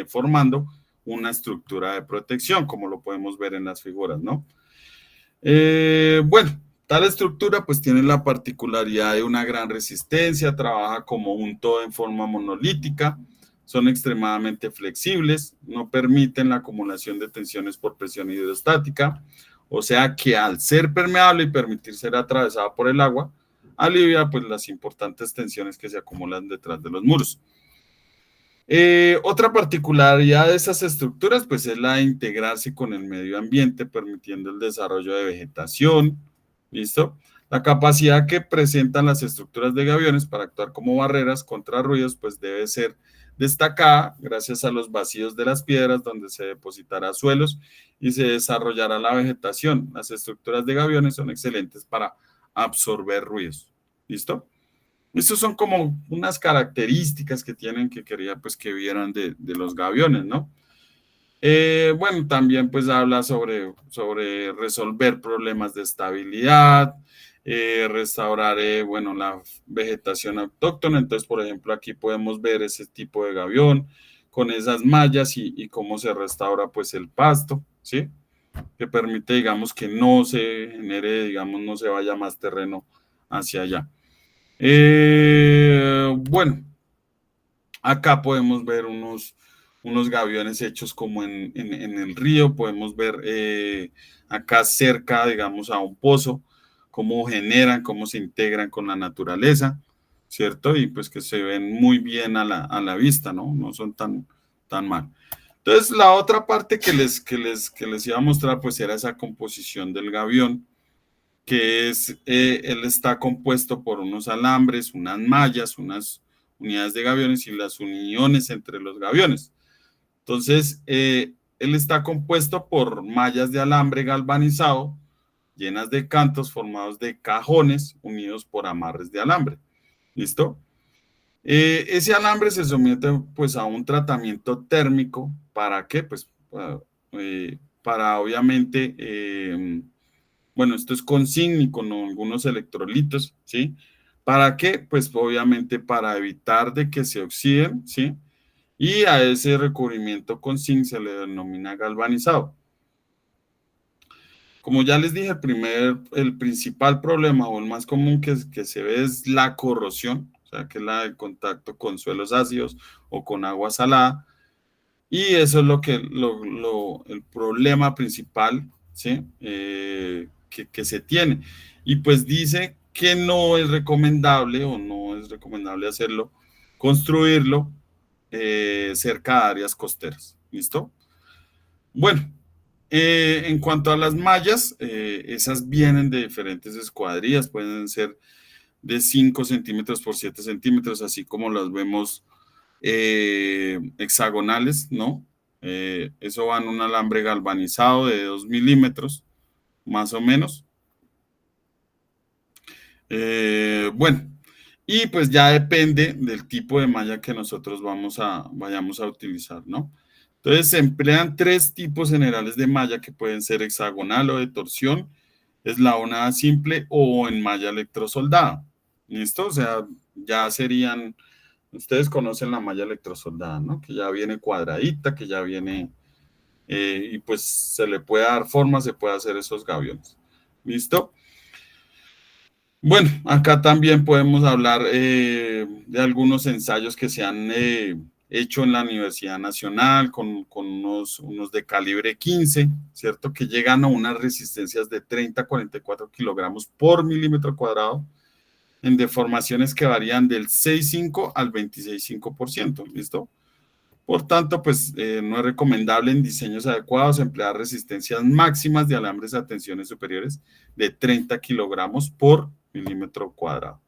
formando una estructura de protección, como lo podemos ver en las figuras, ¿no? Bueno, tal estructura pues tiene la particularidad de una gran resistencia, trabaja como un todo en forma monolítica, son extremadamente flexibles, no permiten la acumulación de tensiones por presión hidrostática, o sea que al ser permeable y permitir ser atravesada por el agua, alivia pues las importantes tensiones que se acumulan detrás de los muros. Otra particularidad de estas estructuras pues es la de integrarse con el medio ambiente, permitiendo el desarrollo de vegetación, ¿listo? La capacidad que presentan las estructuras de gaviones para actuar como barreras contra ruidos pues debe ser destacada gracias a los vacíos de las piedras donde se depositará suelos y se desarrollará la vegetación. Las estructuras de gaviones son excelentes para absorber ruidos, ¿listo? Estas son como unas características que tienen que quería pues que vieran de los gaviones, ¿no? Bueno, también pues habla sobre resolver problemas de estabilidad, restaurar, bueno, la vegetación autóctona. Entonces, por ejemplo, aquí podemos ver ese tipo de gavión con esas mallas y cómo se restaura pues el pasto, ¿sí? Que permite, digamos, que no se genere, digamos, no se vaya más terreno hacia allá. Bueno, acá podemos ver unos gaviones hechos como en el río, podemos ver acá cerca, digamos, a un pozo, cómo generan, cómo se integran con la naturaleza, ¿cierto? Y pues que se ven muy bien a la vista, ¿no? No son tan mal. Entonces, la otra parte que les iba a mostrar, pues era esa composición del gavión, que es, él está compuesto por unos alambres, unas mallas, unas unidades de gaviones y las uniones entre los gaviones. Entonces, él está compuesto por mallas de alambre galvanizado, llenas de cantos formados de cajones unidos por amarres de alambre. ¿Listo? Ese alambre se somete pues a un tratamiento térmico. ¿Para qué? Pues para obviamente, bueno, esto es con zinc y con algunos electrolitos, ¿sí? ¿Para qué? Pues obviamente para evitar de que se oxiden, ¿sí? Y a ese recubrimiento con zinc se le denomina galvanizado. Como ya les dije, el principal problema o el más común que se ve es la corrosión, o sea, que es la de contacto con suelos ácidos o con agua salada. Y eso es el problema principal, ¿sí? Que se tiene. Y pues dice que no es recomendable o no es recomendable hacerlo, construirlo cerca de áreas costeras. ¿Listo? Bueno, en cuanto a las mallas, esas vienen de diferentes escuadrillas, pueden ser de 5 centímetros por 7 centímetros, así como las vemos hexagonales, ¿no? Eso va en un alambre galvanizado de 2 milímetros, más o menos. Bueno, y pues ya depende del tipo de malla que nosotros vayamos a utilizar, ¿no? Entonces se emplean 3 tipos generales de malla que pueden ser hexagonal o de torsión, eslabonada simple o en malla electrosoldada. ¿Listo? O sea, ya serían, ustedes conocen la malla electrosoldada, ¿no? Que ya viene cuadradita, que ya viene, y pues se le puede dar forma, se puede hacer esos gaviones. ¿Listo? Bueno, acá también podemos hablar de algunos ensayos que se han hecho en la Universidad Nacional con unos de calibre 15, ¿cierto? Que llegan a unas resistencias de 30 a 44 kilogramos por milímetro cuadrado en deformaciones que varían del 6,5 al 26,5%, ¿listo? Por tanto, pues no es recomendable en diseños adecuados emplear resistencias máximas de alambres a tensiones superiores de 30 kilogramos por milímetro cuadrado.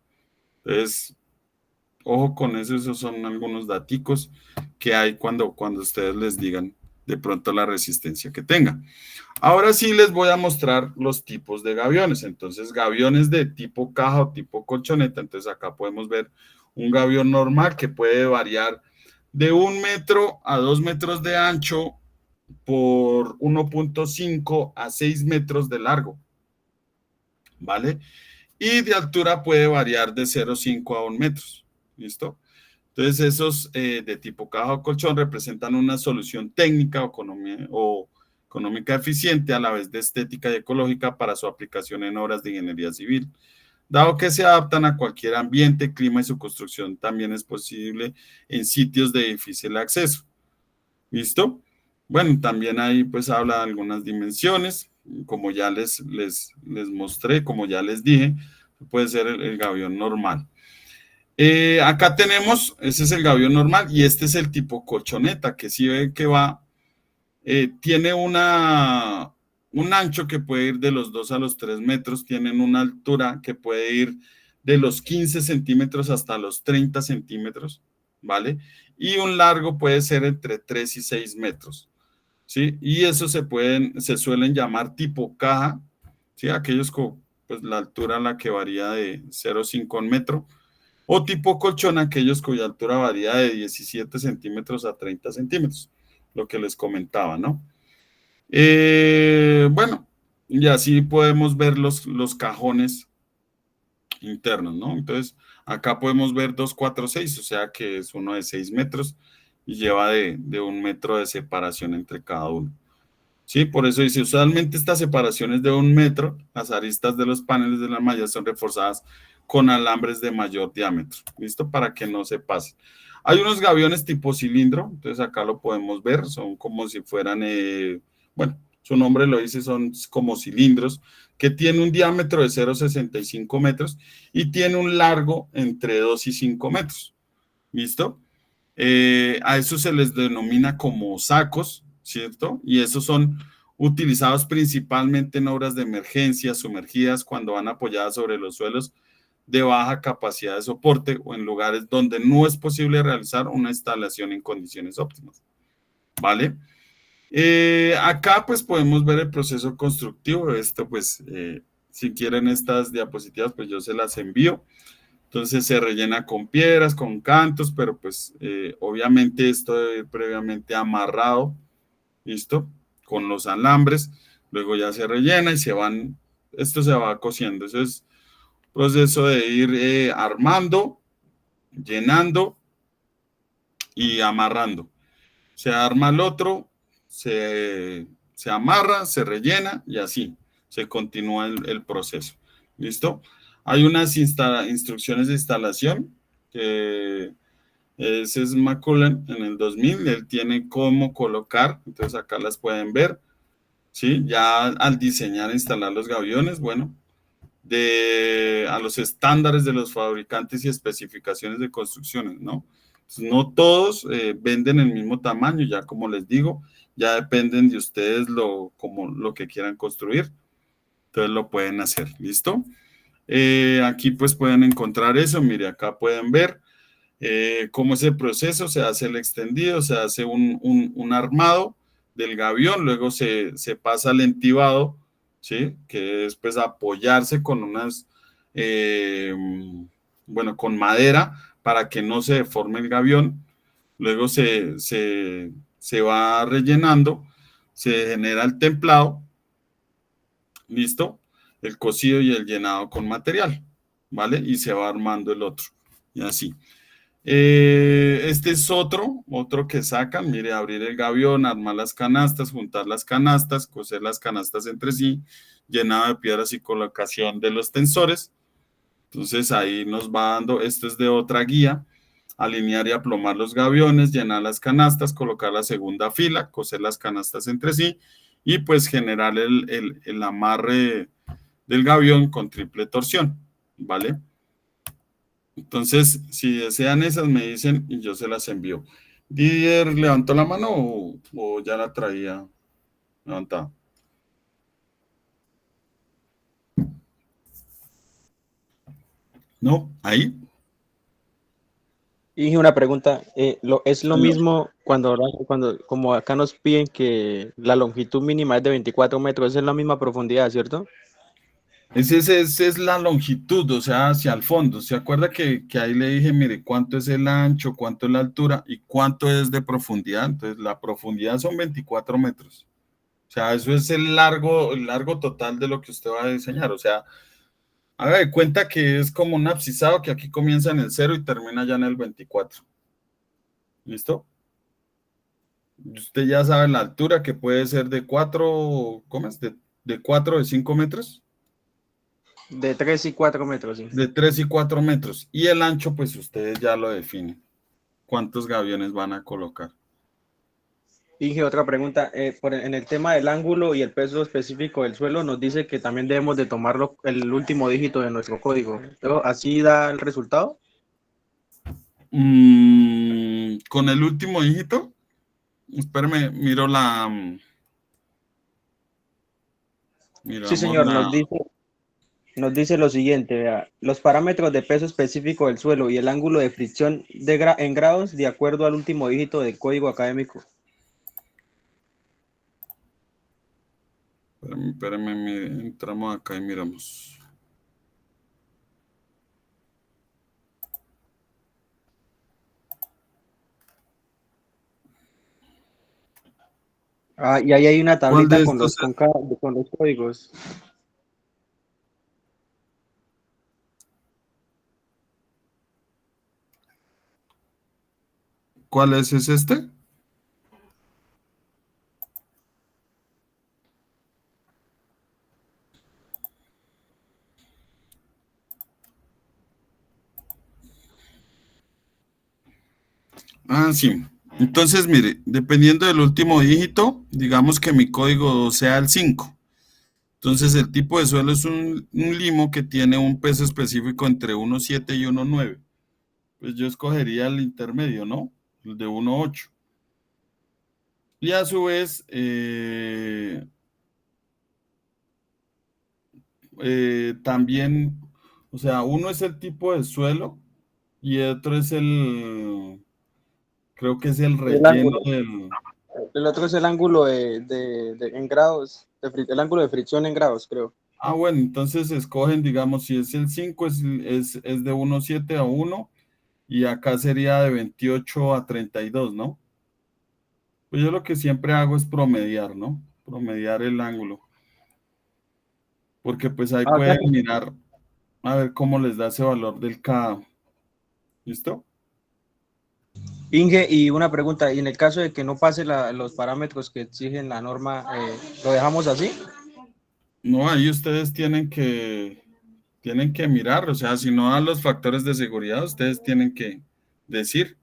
Entonces, ojo con eso, esos son algunos daticos que hay cuando ustedes les digan de pronto la resistencia que tengan. Ahora sí les voy a mostrar los tipos de gaviones. Entonces, gaviones de tipo caja o tipo colchoneta. Entonces, acá podemos ver un gavión normal que puede variar de 1 metro a 2 metros de ancho por 1.5 a 6 metros de largo, ¿vale? Y de altura puede variar de 0,5 a 1 metro, ¿listo? Entonces esos de tipo caja o colchón representan una solución técnica o económica eficiente a la vez de estética y ecológica para su aplicación en obras de ingeniería civil, dado que se adaptan a cualquier ambiente, clima y su construcción también es posible en sitios de difícil acceso. ¿Listo? Bueno, también ahí pues habla de algunas dimensiones, como ya les mostré, como ya les dije, puede ser el gavión normal. Acá tenemos, ese es el gavión normal y este es el tipo colchoneta, que si ve que va, tiene un ancho que puede ir de los 2 a los 3 metros, tienen una altura que puede ir de los 15 centímetros hasta los 30 centímetros, ¿vale? Y un largo puede ser entre 3 y 6 metros, ¿sí? Y eso se suelen llamar tipo caja, ¿sí? Aquellos con pues, la altura a la que varía de 0,5 metro, o tipo colchón, aquellos cuya altura varía de 17 centímetros a 30 centímetros, lo que les comentaba, ¿no? Bueno, y así podemos ver los cajones internos, ¿no? Entonces, acá podemos ver 2, 4, 6, o sea que es uno de 6 metros y lleva de 1 metro de separación entre cada uno. Sí, por eso dice, usualmente estas separaciones de 1 metro, las aristas de los paneles de la malla son reforzadas con alambres de mayor diámetro, ¿listo? Para que no se pase. Hay unos gaviones tipo cilindro, entonces acá lo podemos ver, son como si fueran, bueno, su nombre lo dice, son como cilindros, que tiene un diámetro de 0,65 metros y tiene un largo entre 2 y 5 metros, ¿listo? A eso se les denomina como sacos, ¿cierto? Y esos son utilizados principalmente en obras de emergencia, sumergidas, cuando van apoyadas sobre los suelos de baja capacidad de soporte o en lugares donde no es posible realizar una instalación en condiciones óptimas, ¿vale? Acá pues podemos ver el proceso constructivo. Esto pues, si quieren estas diapositivas, pues yo se las envío. Entonces se rellena con piedras, con cantos, pero pues obviamente esto debe ir previamente amarrado, ¿listo? Con los alambres, luego ya se rellena y esto se va cosiendo. Eso es proceso de ir armando, llenando y amarrando. Se arma el otro, se amarra, se rellena y así se continúa el proceso. ¿Listo? Hay unas instrucciones de instalación que ese es McCullen en el 2000, él tiene cómo colocar, entonces acá las pueden ver, ¿sí? Ya al diseñar e instalar los gaviones, bueno, a los estándares de los fabricantes y especificaciones de construcciones, ¿no? Entonces, no todos venden el mismo tamaño, ya como les digo, ya dependen de ustedes como lo que quieran construir, entonces lo pueden hacer, ¿listo? Aquí pues pueden encontrar eso, mire, acá pueden ver cómo es el proceso, se hace el extendido, se hace un armado del gavión, luego se pasa al entibado, ¿sí? Que es pues apoyarse con bueno, con madera para que no se deforme el gavión, luego se va rellenando, se genera el templado, ¿listo? El cosido y el llenado con material, ¿vale? Y se va armando el otro, y así. Este es otro que sacan, mire, abrir el gavión, armar las canastas, juntar las canastas, coser las canastas entre sí, llenado de piedras y colocación de los tensores. Entonces ahí nos va dando, esto es de otra guía, alinear y aplomar los gaviones, llenar las canastas, colocar la segunda fila, coser las canastas entre sí y pues generar el amarre del gavión con triple torsión, ¿vale? Entonces, si desean esas, me dicen y yo se las envío. ¿Didier levantó la mano o ya la traía levantada? ¿No? ¿Ahí? Y una pregunta, ¿es lo mismo cuando, como acá nos piden que la longitud mínima es de 24 metros, es la misma profundidad, ¿cierto? Esa es la longitud, o sea, hacia el fondo. ¿Se acuerda que ahí le dije, mire, cuánto es el ancho, cuánto es la altura y cuánto es de profundidad? Entonces, la profundidad son 24 metros. O sea, eso es el largo total de lo que usted va a diseñar. O sea, haga de cuenta que es como un abscisado que aquí comienza en el 0 y termina ya en el 24. ¿Listo? Usted ya sabe la altura que puede ser de 4, ¿cómo es? De 4 de 5 metros. De 3 y 4 metros, sí. De 3 y 4 metros. Y el ancho, pues ustedes ya lo definen. ¿Cuántos gaviones van a colocar? Inge, otra pregunta. En el tema del ángulo y el peso específico del suelo, nos dice que también debemos de tomarlo el último dígito de nuestro código. ¿Así da el resultado? Con el último dígito, espérame, miro la... Sí, Miramos señor, la... nos dice lo siguiente, vea, los parámetros de peso específico del suelo y el ángulo de fricción en grados de acuerdo al último dígito del código académico. Espérame, entramos acá y miramos. Ah, y ahí hay una ¿Cuál de tablita con estos? con los códigos. ¿Cuál es este? Ah, sí. Entonces, mire, dependiendo del último dígito, digamos que mi código sea el 5. Entonces, el tipo de suelo es un limo que tiene un peso específico entre 1,7 y 1,9. Pues yo escogería el intermedio, ¿no? El de 1,8. Y a su vez, también, o sea, uno es el tipo de suelo y otro es creo que es el El relleno ángulo. del... El otro es el ángulo en grados, el ángulo de fricción en grados, creo. Ah, bueno, entonces escogen, digamos, si es el 5 es de 1,7 a 1 y acá sería de 28 a 32, ¿no? Pues yo lo que siempre hago es promediar, ¿no? Promediar el ángulo. Porque pues ahí Ah, pueden mirar a ver cómo les da ese valor del K. ¿Listo? Inge, y una pregunta, y en el caso de que no pase los parámetros que exigen la norma, ¿lo dejamos así? No, ahí ustedes tienen que mirar, o sea, si no dan los factores de seguridad, ustedes tienen que decir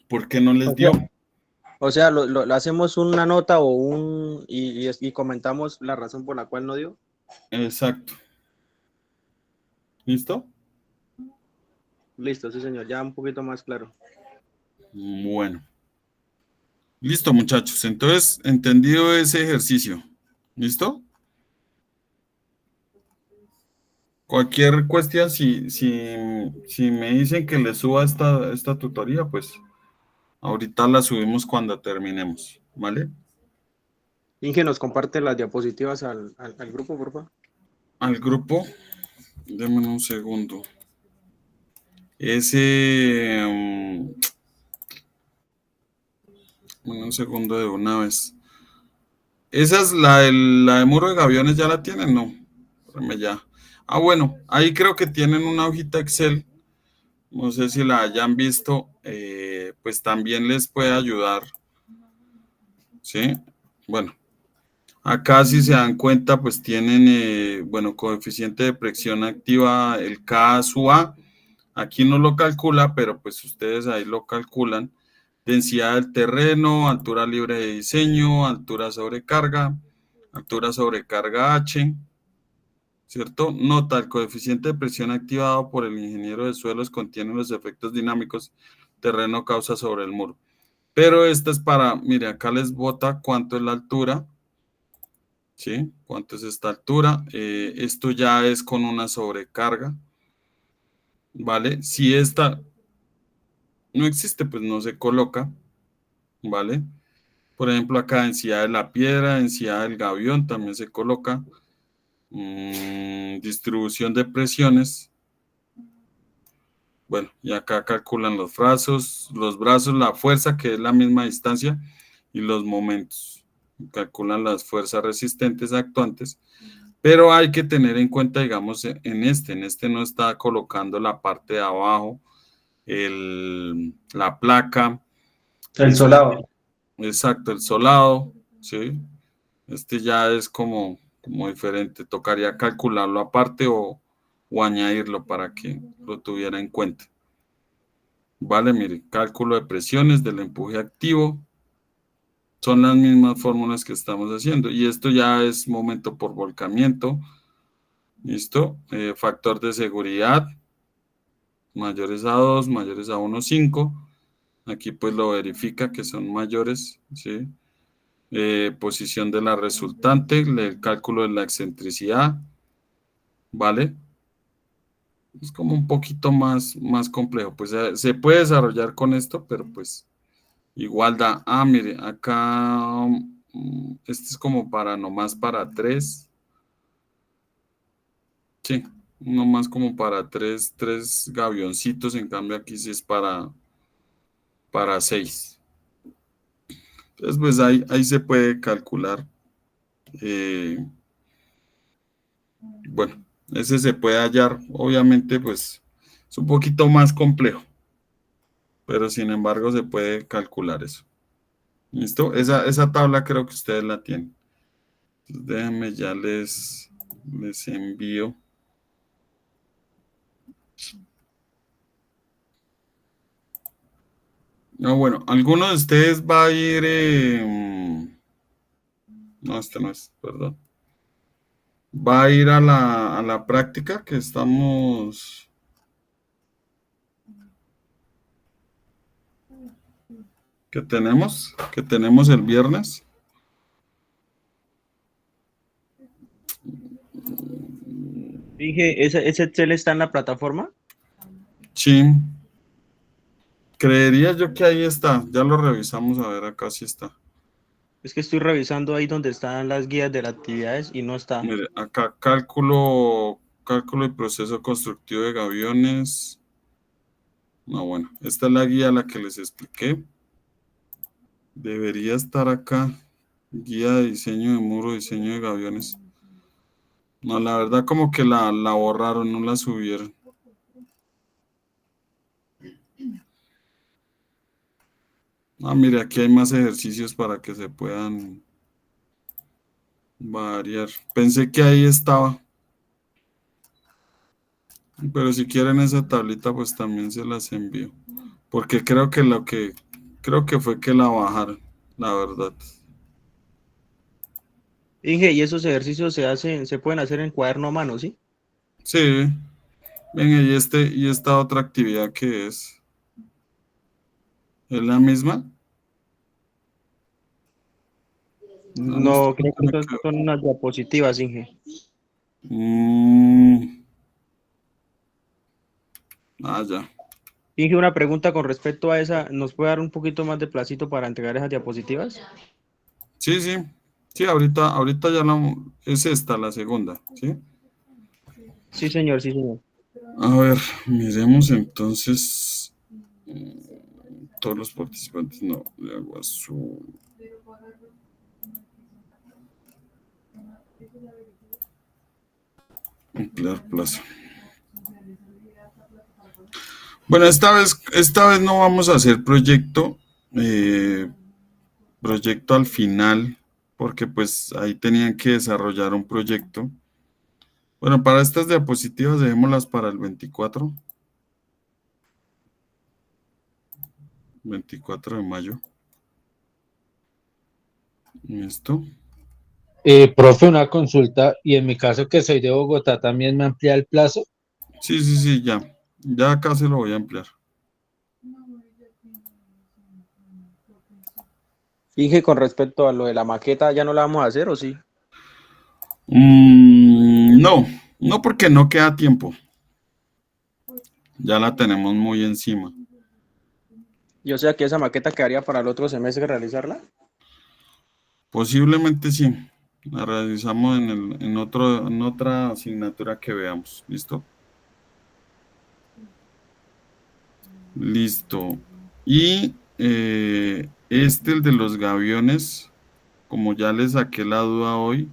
por qué no les O sea, dio. lo hacemos una nota y comentamos la razón por la cual no dio. Exacto. ¿Listo? Listo, sí, señor, ya un poquito más claro. Bueno. Listo, muchachos. Entonces, entendido ese ejercicio. ¿Listo? Cualquier cuestión, si me dicen que les suba esta tutoría, pues ahorita la subimos cuando terminemos, ¿vale? Inge, ¿nos comparte las diapositivas al grupo, por favor? Al grupo, denme un segundo. Ese, un segundo de una vez. Esa es la de muro de gaviones, ¿ya la tienen? No, espérame ya. Ah, bueno, ahí creo que tienen una hojita Excel. No sé si la hayan visto, pues también les puede ayudar, ¿sí? Bueno, acá si se dan cuenta, pues tienen, bueno, coeficiente de presión activa, el K sub A. Aquí no lo calcula, pero pues ustedes ahí lo calculan. Densidad del terreno, altura libre de diseño, altura sobre carga H, ¿cierto? Nota, el coeficiente de presión activado por el ingeniero de suelos contiene los efectos dinámicos terreno causa sobre el muro. Pero esta es para, mire, acá les bota cuánto es la altura, ¿sí? ¿Cuánto es esta altura? Esto ya es con una sobrecarga, ¿vale? Si esta no existe, pues no se coloca, ¿vale? Por ejemplo, acá densidad de la piedra, densidad del gavión también se coloca. Distribución de presiones. Bueno, y acá calculan los brazos, la fuerza, que es la misma distancia, y los momentos. Calculan las fuerzas resistentes actuantes, pero hay que tener en cuenta, digamos, en este no está colocando la parte de abajo, la placa. El solado. Exacto, el solado, ¿sí? Este ya es como como diferente. Tocaría calcularlo aparte o añadirlo para que lo tuviera en cuenta. Vale, mire, cálculo de presiones del empuje activo. Son las mismas fórmulas que estamos haciendo. Y esto ya es momento por volcamiento. ¿Listo? Factor de seguridad. Mayores a 2, mayores a 1,5. Aquí pues lo verifica que son mayores, ¿sí? Posición de la resultante, el cálculo de la excentricidad, ¿vale? Es como un poquito más complejo. Pues se puede desarrollar con esto, pero pues igual da. Ah, mire, acá este es como para nomás para 3. Sí, nomás como para tres gavioncitos. En cambio aquí sí es para 6. Entonces, pues ahí se puede calcular. Bueno, ese se puede hallar. Obviamente, pues es un poquito más complejo, pero sin embargo se puede calcular eso. ¿Listo? Esa tabla creo que ustedes la tienen. Entonces, déjenme, ya les envío. No, bueno, ¿alguno de ustedes va a ir? No, este no es, perdón. Va a ir a la práctica que tenemos el viernes. Dije, ¿ese Excel está en la plataforma? Sí. Creería yo que ahí está. Ya lo revisamos, a ver, acá sí está. Es que estoy revisando ahí donde están las guías de las actividades y no está. Mire, acá cálculo y proceso constructivo de gaviones. No, bueno, esta es la guía a la que les expliqué. Debería estar acá. Guía de diseño de muro, diseño de gaviones. No, la verdad como que la borraron, no la subieron. Ah, mire, aquí hay más ejercicios para que se puedan variar. Pensé que ahí estaba. Pero si quieren esa tablita, pues también se las envío. Porque creo que fue que la bajaron, la verdad. Inge, y esos ejercicios se pueden hacer en cuaderno a mano, ¿sí? Sí. Venga, y esta otra actividad que ¿es la misma? No, creo que esas son unas diapositivas, Inge. Ya. Inge, una pregunta con respecto a esa, ¿nos puede dar un poquito más de placito para entregar esas diapositivas? Sí, sí. Sí, ahorita ya es esta, la segunda, ¿sí? Sí, señor, sí, señor. A ver, miremos entonces. Todos los participantes, no, de agua azul. Emplear plazo. Bueno, esta vez no vamos a hacer proyecto al final, porque pues ahí tenían que desarrollar un proyecto. Bueno, para estas diapositivas dejémoslas para el 24 de mayo. ¿Listo? Profe, una consulta, y en mi caso que soy de Bogotá, ¿también me amplía el plazo? Sí, ya. Ya acá se lo voy a ampliar. Inge, con respecto a lo de la maqueta, ¿ya no la vamos a hacer o sí? No porque no queda tiempo. Ya la tenemos muy encima. Y o sea que esa maqueta quedaría para el otro semestre realizarla. Posiblemente sí. La realizamos en otra asignatura que veamos. ¿Listo? Listo. Y el de los gaviones, como ya le saqué la duda hoy,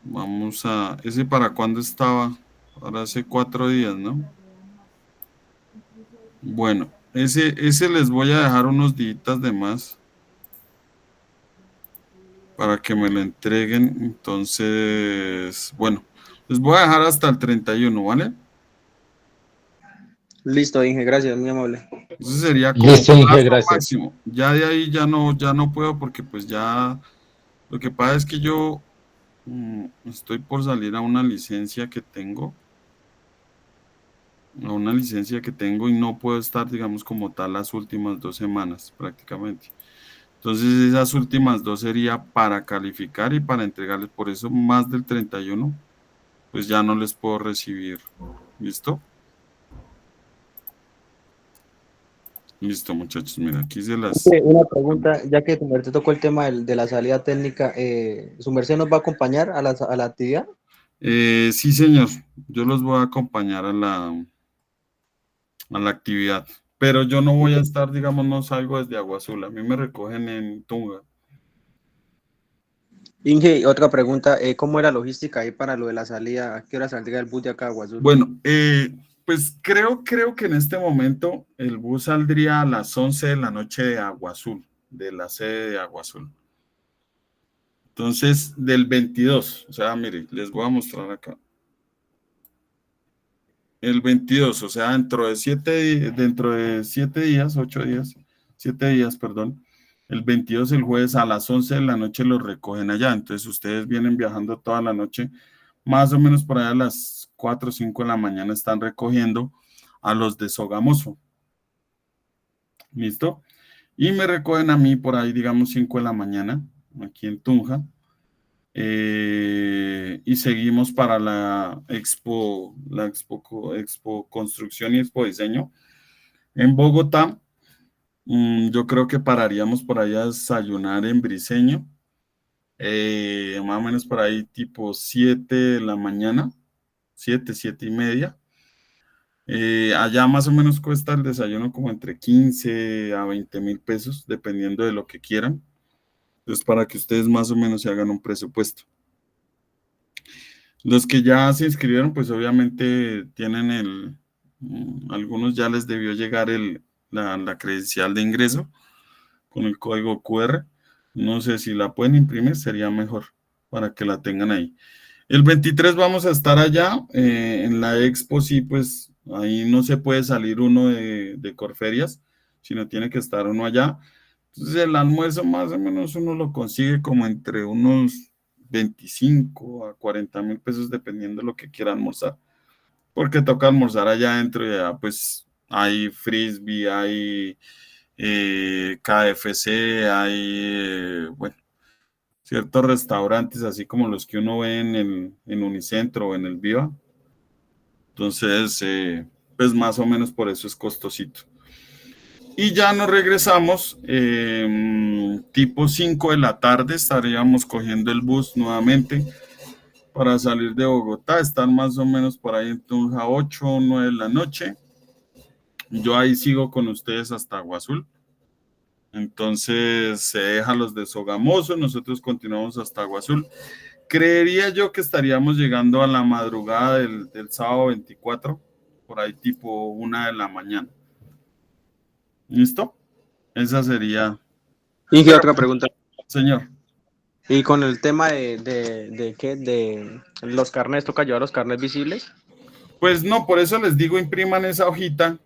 vamos a... ¿Ese para cuándo estaba? Ahora hace 4 días, ¿no? Bueno, ese les voy a dejar unos días de más. para que me lo entreguen. Entonces, bueno, les voy a dejar hasta el 31, ¿vale? Listo, Inge, gracias, muy amable. Entonces sería como Listo, Inge, plazo gracias. máximo. Ya de ahí ya no puedo porque pues ya lo que pasa es que yo estoy por salir a una licencia que tengo. A una licencia que tengo y no puedo estar, digamos, como tal las últimas 2 semanas prácticamente. Entonces esas últimas 2 sería para calificar y para entregarles, por eso más del 31, pues ya no les puedo recibir. ¿Listo? Listo, muchachos. Mira, aquí se las... Una pregunta, ya que tu merced tocó el tema de la salida técnica, ¿su merced nos va a acompañar a la actividad? Sí, señor. Yo los voy a acompañar a la actividad. Pero yo no voy a estar, digamos, no salgo desde Agua Azul. A mí me recogen en Tunga. Inge, otra pregunta, ¿cómo es la logística ahí para lo de la salida? ¿A qué hora saldría el bus de acá a Agua Azul? Bueno, pues creo que en este momento el bus saldría a las 11 de la noche de Agua Azul, de la sede de Agua Azul. Entonces, del 22, o sea, mire, les voy a mostrar acá. El 22, o sea, dentro de 7 días, 8 días, 7 días, perdón. El 22, el jueves a las 11 de la noche los recogen allá. Entonces, ustedes vienen viajando toda la noche, más o menos por allá a las 4 o 5 de la mañana están recogiendo a los de Sogamoso. ¿Listo? Y me recogen a mí por ahí, digamos, 5 de la mañana, aquí en Tunja. Y seguimos para la Expo Construcción y Expo Diseño en Bogotá. Yo creo que pararíamos por ahí a desayunar en Briseño, más o menos por ahí tipo 7 de la mañana, 7 y media. Allá más o menos cuesta el desayuno como entre 15 a 20 mil pesos, dependiendo de lo que quieran. Entonces, para que ustedes más o menos se hagan un presupuesto. Los que ya se inscribieron, pues obviamente tienen algunos ya les debió llegar la credencial de ingreso con el código QR. No sé si la pueden imprimir, sería mejor para que la tengan ahí. El 23 vamos a estar allá en la Expo, sí, pues ahí no se puede salir uno de Corferias, sino tiene que estar uno allá. Entonces el almuerzo más o menos uno lo consigue como entre unos 25 a 40 mil pesos dependiendo de lo que quiera almorzar. Porque toca almorzar allá adentro y allá pues hay frisbee, hay KFC, hay, bueno, ciertos restaurantes así como los que uno ve en Unicentro o en el Viva. Entonces, pues más o menos por eso es costosito. Y ya nos regresamos, tipo 5 de la tarde, estaríamos cogiendo el bus nuevamente para salir de Bogotá, estar más o menos por ahí en Tunja 8 o 9 de la noche. Yo ahí sigo con ustedes hasta Agua Azul. Entonces se deja los de Sogamoso, nosotros continuamos hasta Agua Azul. Creería yo que estaríamos llegando a la madrugada del sábado 24, por ahí tipo 1 de la mañana. ¿Listo? Esa sería... Inge, otra pregunta. Señor. Y con el tema de los carnets, ¿toca llevar los carnets visibles? Pues no, por eso les digo, impriman esa hojita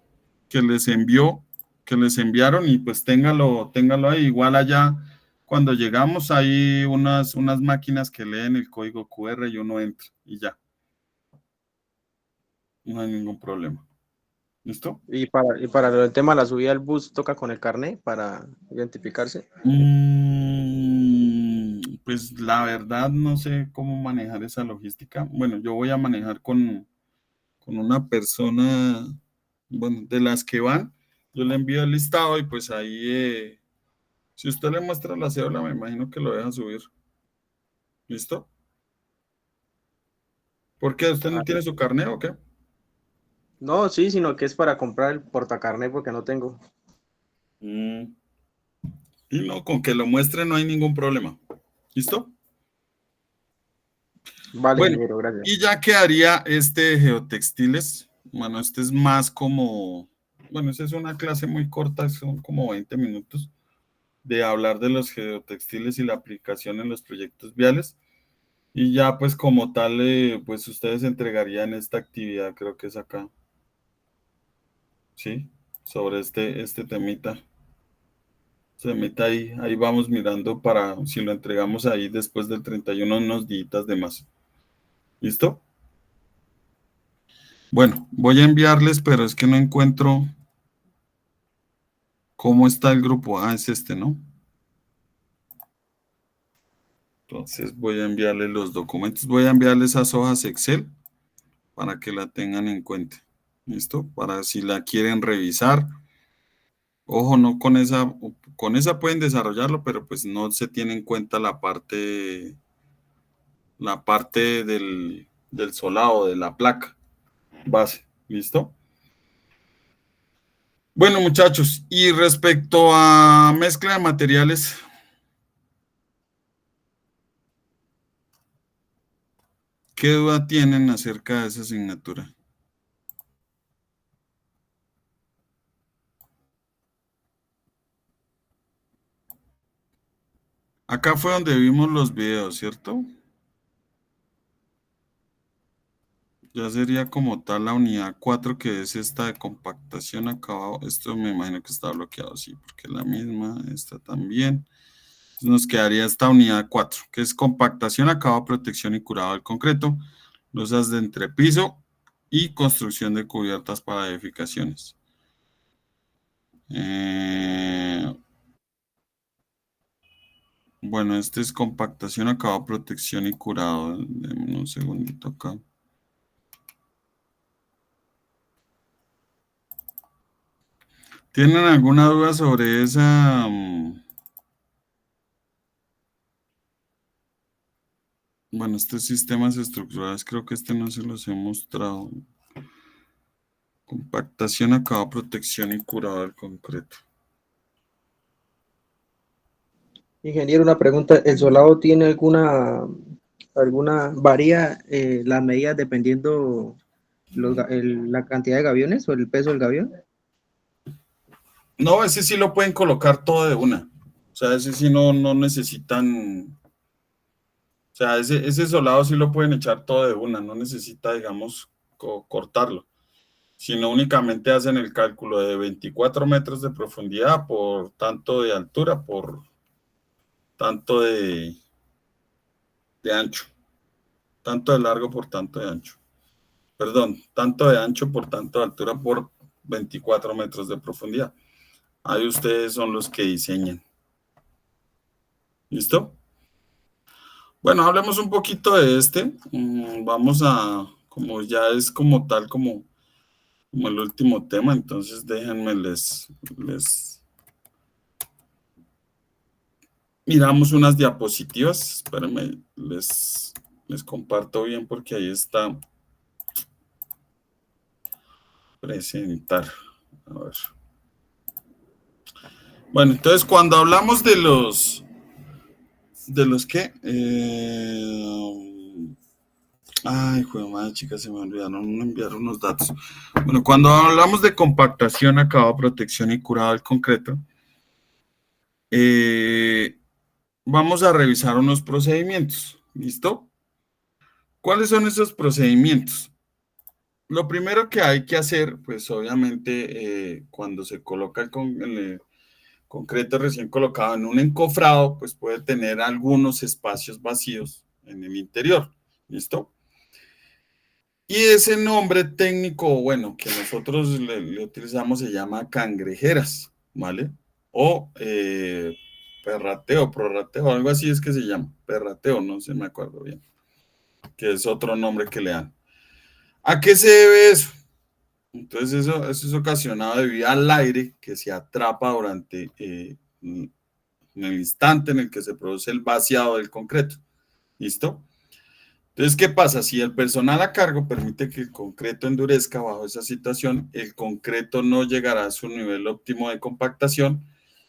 que les enviaron y pues téngalo ahí. Igual allá, cuando llegamos, hay unas máquinas que leen el código QR y uno entra y ya. No hay ningún problema. ¿Listo? Y para el tema de la subida al bus, ¿toca con el carnet para identificarse? Pues la verdad no sé cómo manejar esa logística. Bueno, yo voy a manejar con una persona, bueno, de las que van. Yo le envío el listado y pues ahí, si usted le muestra la cédula, me imagino que lo deja subir. ¿Listo? ¿Por qué? ¿Usted no tiene su carnet o qué? No, sí, sino que es para comprar el portacarnet porque no tengo. Y no, con que lo muestre no hay ningún problema. ¿Listo? Vale, Bueno, ingeniero, gracias. y ya quedaría este de geotextiles. Bueno, este es más como, bueno, esta es una clase muy corta, son como 20 minutos. de hablar de los geotextiles y la aplicación en los proyectos viales. Y ya pues como tal, pues ustedes entregarían esta actividad, creo que es acá, ¿sí? Sobre este temita. Temita ahí vamos mirando para si lo entregamos ahí después del 31 unos días de más. ¿Listo? Bueno, voy a enviarles, pero es que no encuentro cómo está el grupo. Ah, es este, ¿no? Entonces voy a enviarles los documentos. Voy a enviarles esas hojas Excel para que la tengan en cuenta. ¿Listo? Para si la quieren revisar. Ojo, no con esa pueden desarrollarlo, pero pues no se tiene en cuenta la parte del solado, de la placa base. ¿Listo? Bueno, muchachos, y respecto a mezcla de materiales, ¿qué duda tienen acerca de esa asignatura? Acá fue donde vimos los videos, ¿cierto? Ya sería como tal la unidad 4, que es esta de compactación acabado. Esto me imagino que está bloqueado, sí, porque es la misma, esta también. Entonces nos quedaría esta unidad 4, que es compactación, acabado, protección y curado del concreto, losas de entrepiso y construcción de cubiertas para edificaciones. Bueno, este es compactación, acabado, protección y curado. Denme un segundito acá. ¿Tienen alguna duda sobre esa? Bueno, estos sistemas estructurales, creo que este no se los he mostrado. Compactación, acabado, protección y curado del concreto. Ingeniero, una pregunta, ¿el solado tiene varía las medidas dependiendo la cantidad de gaviones o el peso del gavión? No, ese sí lo pueden colocar todo de una. O sea, ese sí no necesitan. O sea, ese solado sí lo pueden echar todo de una. No necesita, digamos, cortarlo. Sino únicamente hacen el cálculo de 24 metros de profundidad por tanto de altura, por tanto de ancho. Tanto de largo por tanto de ancho. Perdón, tanto de ancho por tanto de altura por 24 metros de profundidad. Ahí ustedes son los que diseñan. ¿Listo? Bueno, hablemos un poquito de este. Vamos a, como ya es como tal, como el último tema, entonces déjenme les miramos unas diapositivas. Espérenme, les comparto bien porque ahí está presentar. A ver. Bueno, entonces cuando hablamos de los qué, ay, joder, madre, chicas, se me olvidaron enviar unos datos. Bueno, cuando hablamos de compactación, acabado, protección y curado del concreto, vamos a revisar unos procedimientos. ¿Listo? ¿Cuáles son esos procedimientos? Lo primero que hay que hacer, pues obviamente, cuando se coloca el concreto recién colocado en un encofrado, pues puede tener algunos espacios vacíos en el interior. ¿Listo? Y ese nombre técnico, bueno, que nosotros le utilizamos se llama cangrejeras, ¿vale? O perrateo, prorrateo, algo así es que se llama. Perrateo, no sé, me acuerdo bien. Que es otro nombre que le dan. ¿A qué se debe eso? Entonces eso es ocasionado debido al aire que se atrapa durante en el instante en el que se produce el vaciado del concreto. ¿Listo? Entonces, ¿qué pasa? Si el personal a cargo permite que el concreto endurezca bajo esa situación, el concreto no llegará a su nivel óptimo de compactación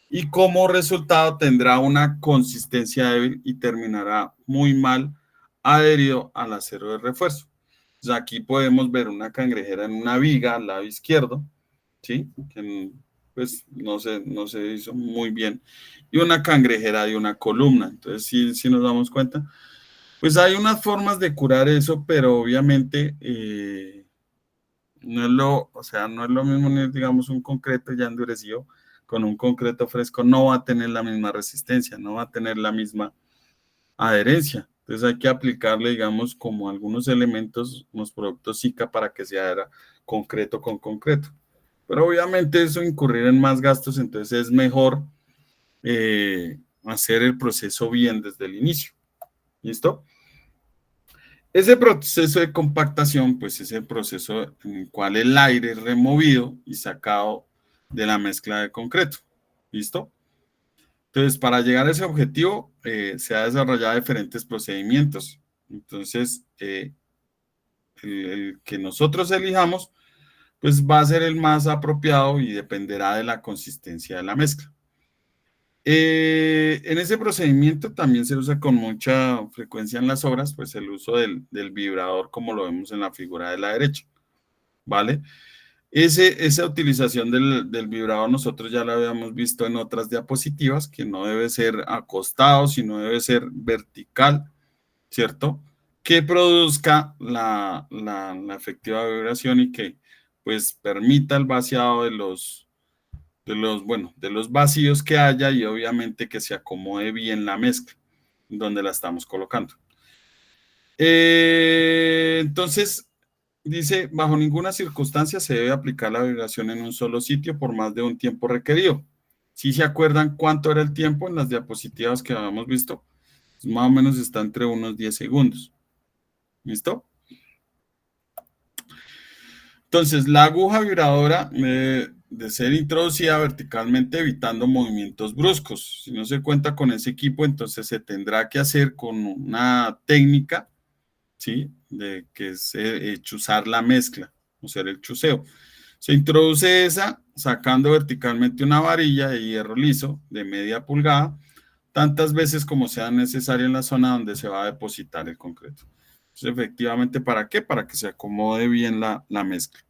y como resultado tendrá una consistencia débil y terminará muy mal adherido al acero de refuerzo. Entonces, aquí podemos ver una cangrejera en una viga al lado izquierdo, ¿sí? pues no se hizo muy bien, y una cangrejera de una columna. Entonces, si nos damos cuenta, pues hay unas formas de curar eso, pero obviamente o sea, no es lo mismo, digamos, un concreto ya endurecido con un concreto fresco, no va a tener la misma resistencia, no va a tener la misma adherencia. Entonces hay que aplicarle, digamos, como algunos elementos, unos productos Sika para que se adhiera concreto con concreto. Pero obviamente eso incurrir en más gastos, entonces es mejor hacer el proceso bien desde el inicio. ¿Listo? Ese proceso de compactación, pues es el proceso en el cual el aire es removido y sacado de la mezcla de concreto. ¿Listo? Entonces, para llegar a ese objetivo, se ha desarrollado diferentes procedimientos. Entonces, el que nosotros elijamos, pues va a ser el más apropiado y dependerá de la consistencia de la mezcla. En ese procedimiento también se usa con mucha frecuencia en las obras, pues el uso del vibrador, como lo vemos en la figura de la derecha, ¿vale? Esa utilización del vibrador nosotros ya lo habíamos visto en otras diapositivas, que no debe ser acostado, sino debe ser vertical, ¿cierto? Que produzca la efectiva vibración y que pues permita el vaciado de los vacíos que haya y obviamente que se acomode bien la mezcla donde la estamos colocando. Entonces, dice, bajo ninguna circunstancia se debe aplicar la vibración en un solo sitio por más de un tiempo requerido. ¿Sí se acuerdan cuánto era el tiempo en las diapositivas que habíamos visto? Pues más o menos está entre unos 10 segundos. ¿Listo? Entonces, la aguja vibradora de ser introducida verticalmente evitando movimientos bruscos. Si no se cuenta con ese equipo, entonces se tendrá que hacer con una técnica, ¿sí? De que es chuzar la mezcla, o sea, el chuseo. Se introduce esa sacando verticalmente una varilla de hierro liso de media pulgada, tantas veces como sea necesario en la zona donde se va a depositar el concreto. Entonces, efectivamente, ¿para qué? Para que se acomode bien la mezcla.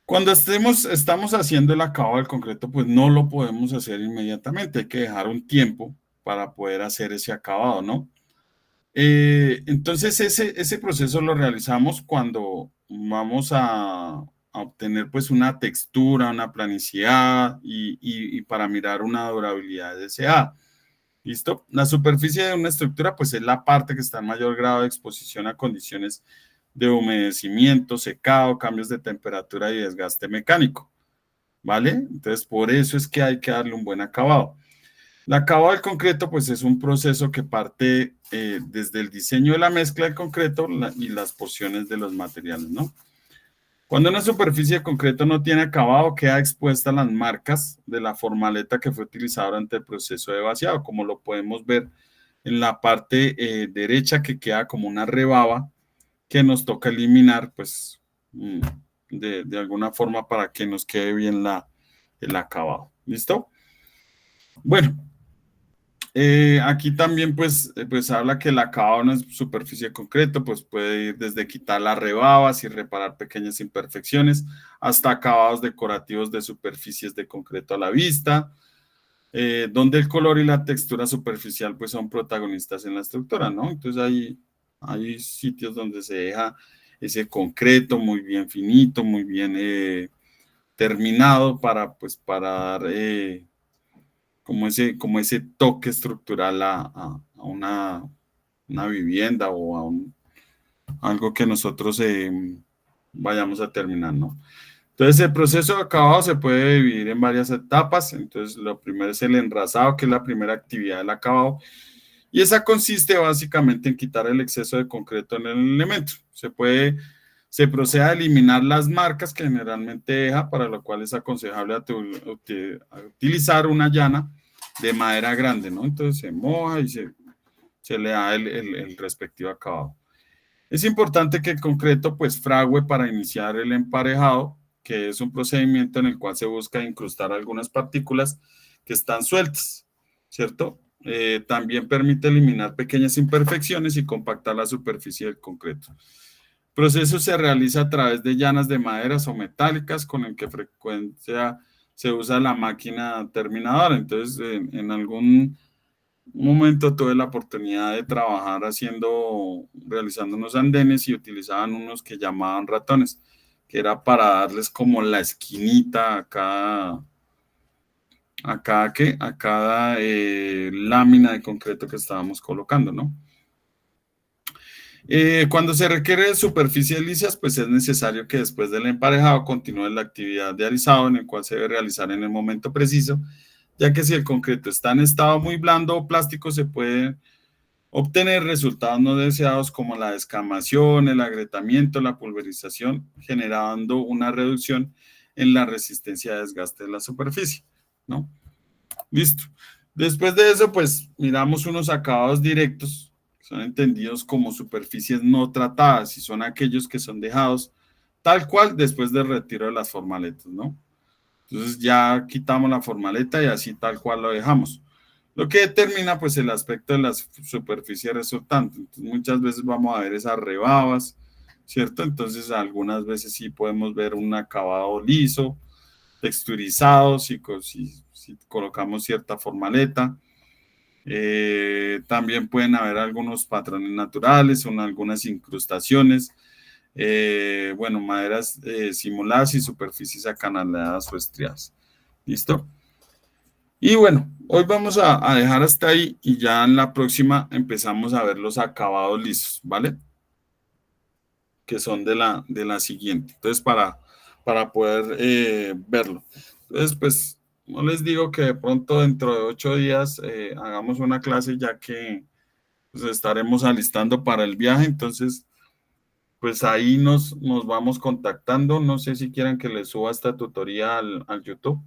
Cuando estamos haciendo el acabado del concreto, pues no lo podemos hacer inmediatamente. Hay que dejar un tiempo para poder hacer ese acabado, ¿no? Entonces, ese proceso lo realizamos cuando vamos a obtener pues una textura, una planicidad y para mirar una durabilidad deseada. ¿Listo? La superficie de una estructura pues es la parte que está en mayor grado de exposición a condiciones de humedecimiento, secado, cambios de temperatura y desgaste mecánico, ¿vale? Entonces, por eso es que hay que darle un buen acabado. El acabado del concreto, pues es un proceso que parte desde el diseño de la mezcla del concreto y las porciones de los materiales, ¿no? Cuando una superficie de concreto no tiene acabado, queda expuesta a las marcas de la formaleta que fue utilizada durante el proceso de vaciado, como lo podemos ver en la parte derecha, que queda como una rebaba que nos toca eliminar, pues, de alguna forma para que nos quede bien el acabado. ¿Listo? Bueno, aquí también, pues habla que el acabado en superficie de concreto, pues puede ir desde quitar las rebabas y reparar pequeñas imperfecciones, hasta acabados decorativos de superficies de concreto a la vista, donde el color y la textura superficial, pues son protagonistas en la estructura, ¿no? Entonces hay sitios donde se deja ese concreto muy bien finito, muy bien terminado para dar como ese toque estructural a una vivienda o algo que nosotros vayamos a terminar, ¿no? Entonces, el proceso de acabado se puede dividir en varias etapas. Entonces, lo primero es el enrasado, que es la primera actividad del acabado. Y esa consiste básicamente en quitar el exceso de concreto en el elemento. Se procede a eliminar las marcas que generalmente deja, para lo cual es aconsejable utilizar una llana de madera grande, ¿no? Entonces se moja y se le da el respectivo acabado. Es importante que el concreto pues fragüe para iniciar el emparejado, que es un procedimiento en el cual se busca incrustar algunas partículas que están sueltas, ¿cierto? También permite eliminar pequeñas imperfecciones y compactar la superficie del concreto. proceso se realiza a través de llanas de maderas o metálicas con el que frecuencia se usa la máquina terminadora. Entonces, en algún momento tuve la oportunidad de trabajar realizando unos andenes y utilizaban unos que llamaban ratones, que era para darles como la esquinita a cada lámina de concreto que estábamos colocando, ¿no? Cuando se requiere superficies lisas, pues es necesario que después del emparejado continúe la actividad de alisado, en el cual se debe realizar en el momento preciso, ya que si el concreto está en estado muy blando o plástico, se puede obtener resultados no deseados como la descamación, el agrietamiento, la pulverización, generando una reducción en la resistencia de desgaste de la superficie, ¿no? Listo. Después de eso, pues miramos unos acabados directos, que son entendidos como superficies no tratadas y son aquellos que son dejados tal cual después del retiro de las formaletas, ¿no? Entonces ya quitamos la formaleta y así tal cual lo dejamos. Lo que determina pues el aspecto de la superficie resultante. Entonces, muchas veces vamos a ver esas rebabas, ¿cierto? Entonces algunas veces sí podemos ver un acabado liso, texturizado, si colocamos cierta formaleta. También pueden haber algunos patrones naturales, son algunas incrustaciones, bueno, maderas simuladas y superficies acanaladas o estriadas. ¿Listo? Y bueno, hoy vamos a dejar hasta ahí y ya en la próxima empezamos a ver los acabados lisos, ¿vale? Que son de la siguiente. Entonces, para poder verlo. Entonces, pues, no les digo que de pronto dentro de 8 días hagamos una clase, ya que pues, estaremos alistando para el viaje. Entonces, pues ahí nos vamos contactando. No sé si quieren que les suba esta tutoría al YouTube.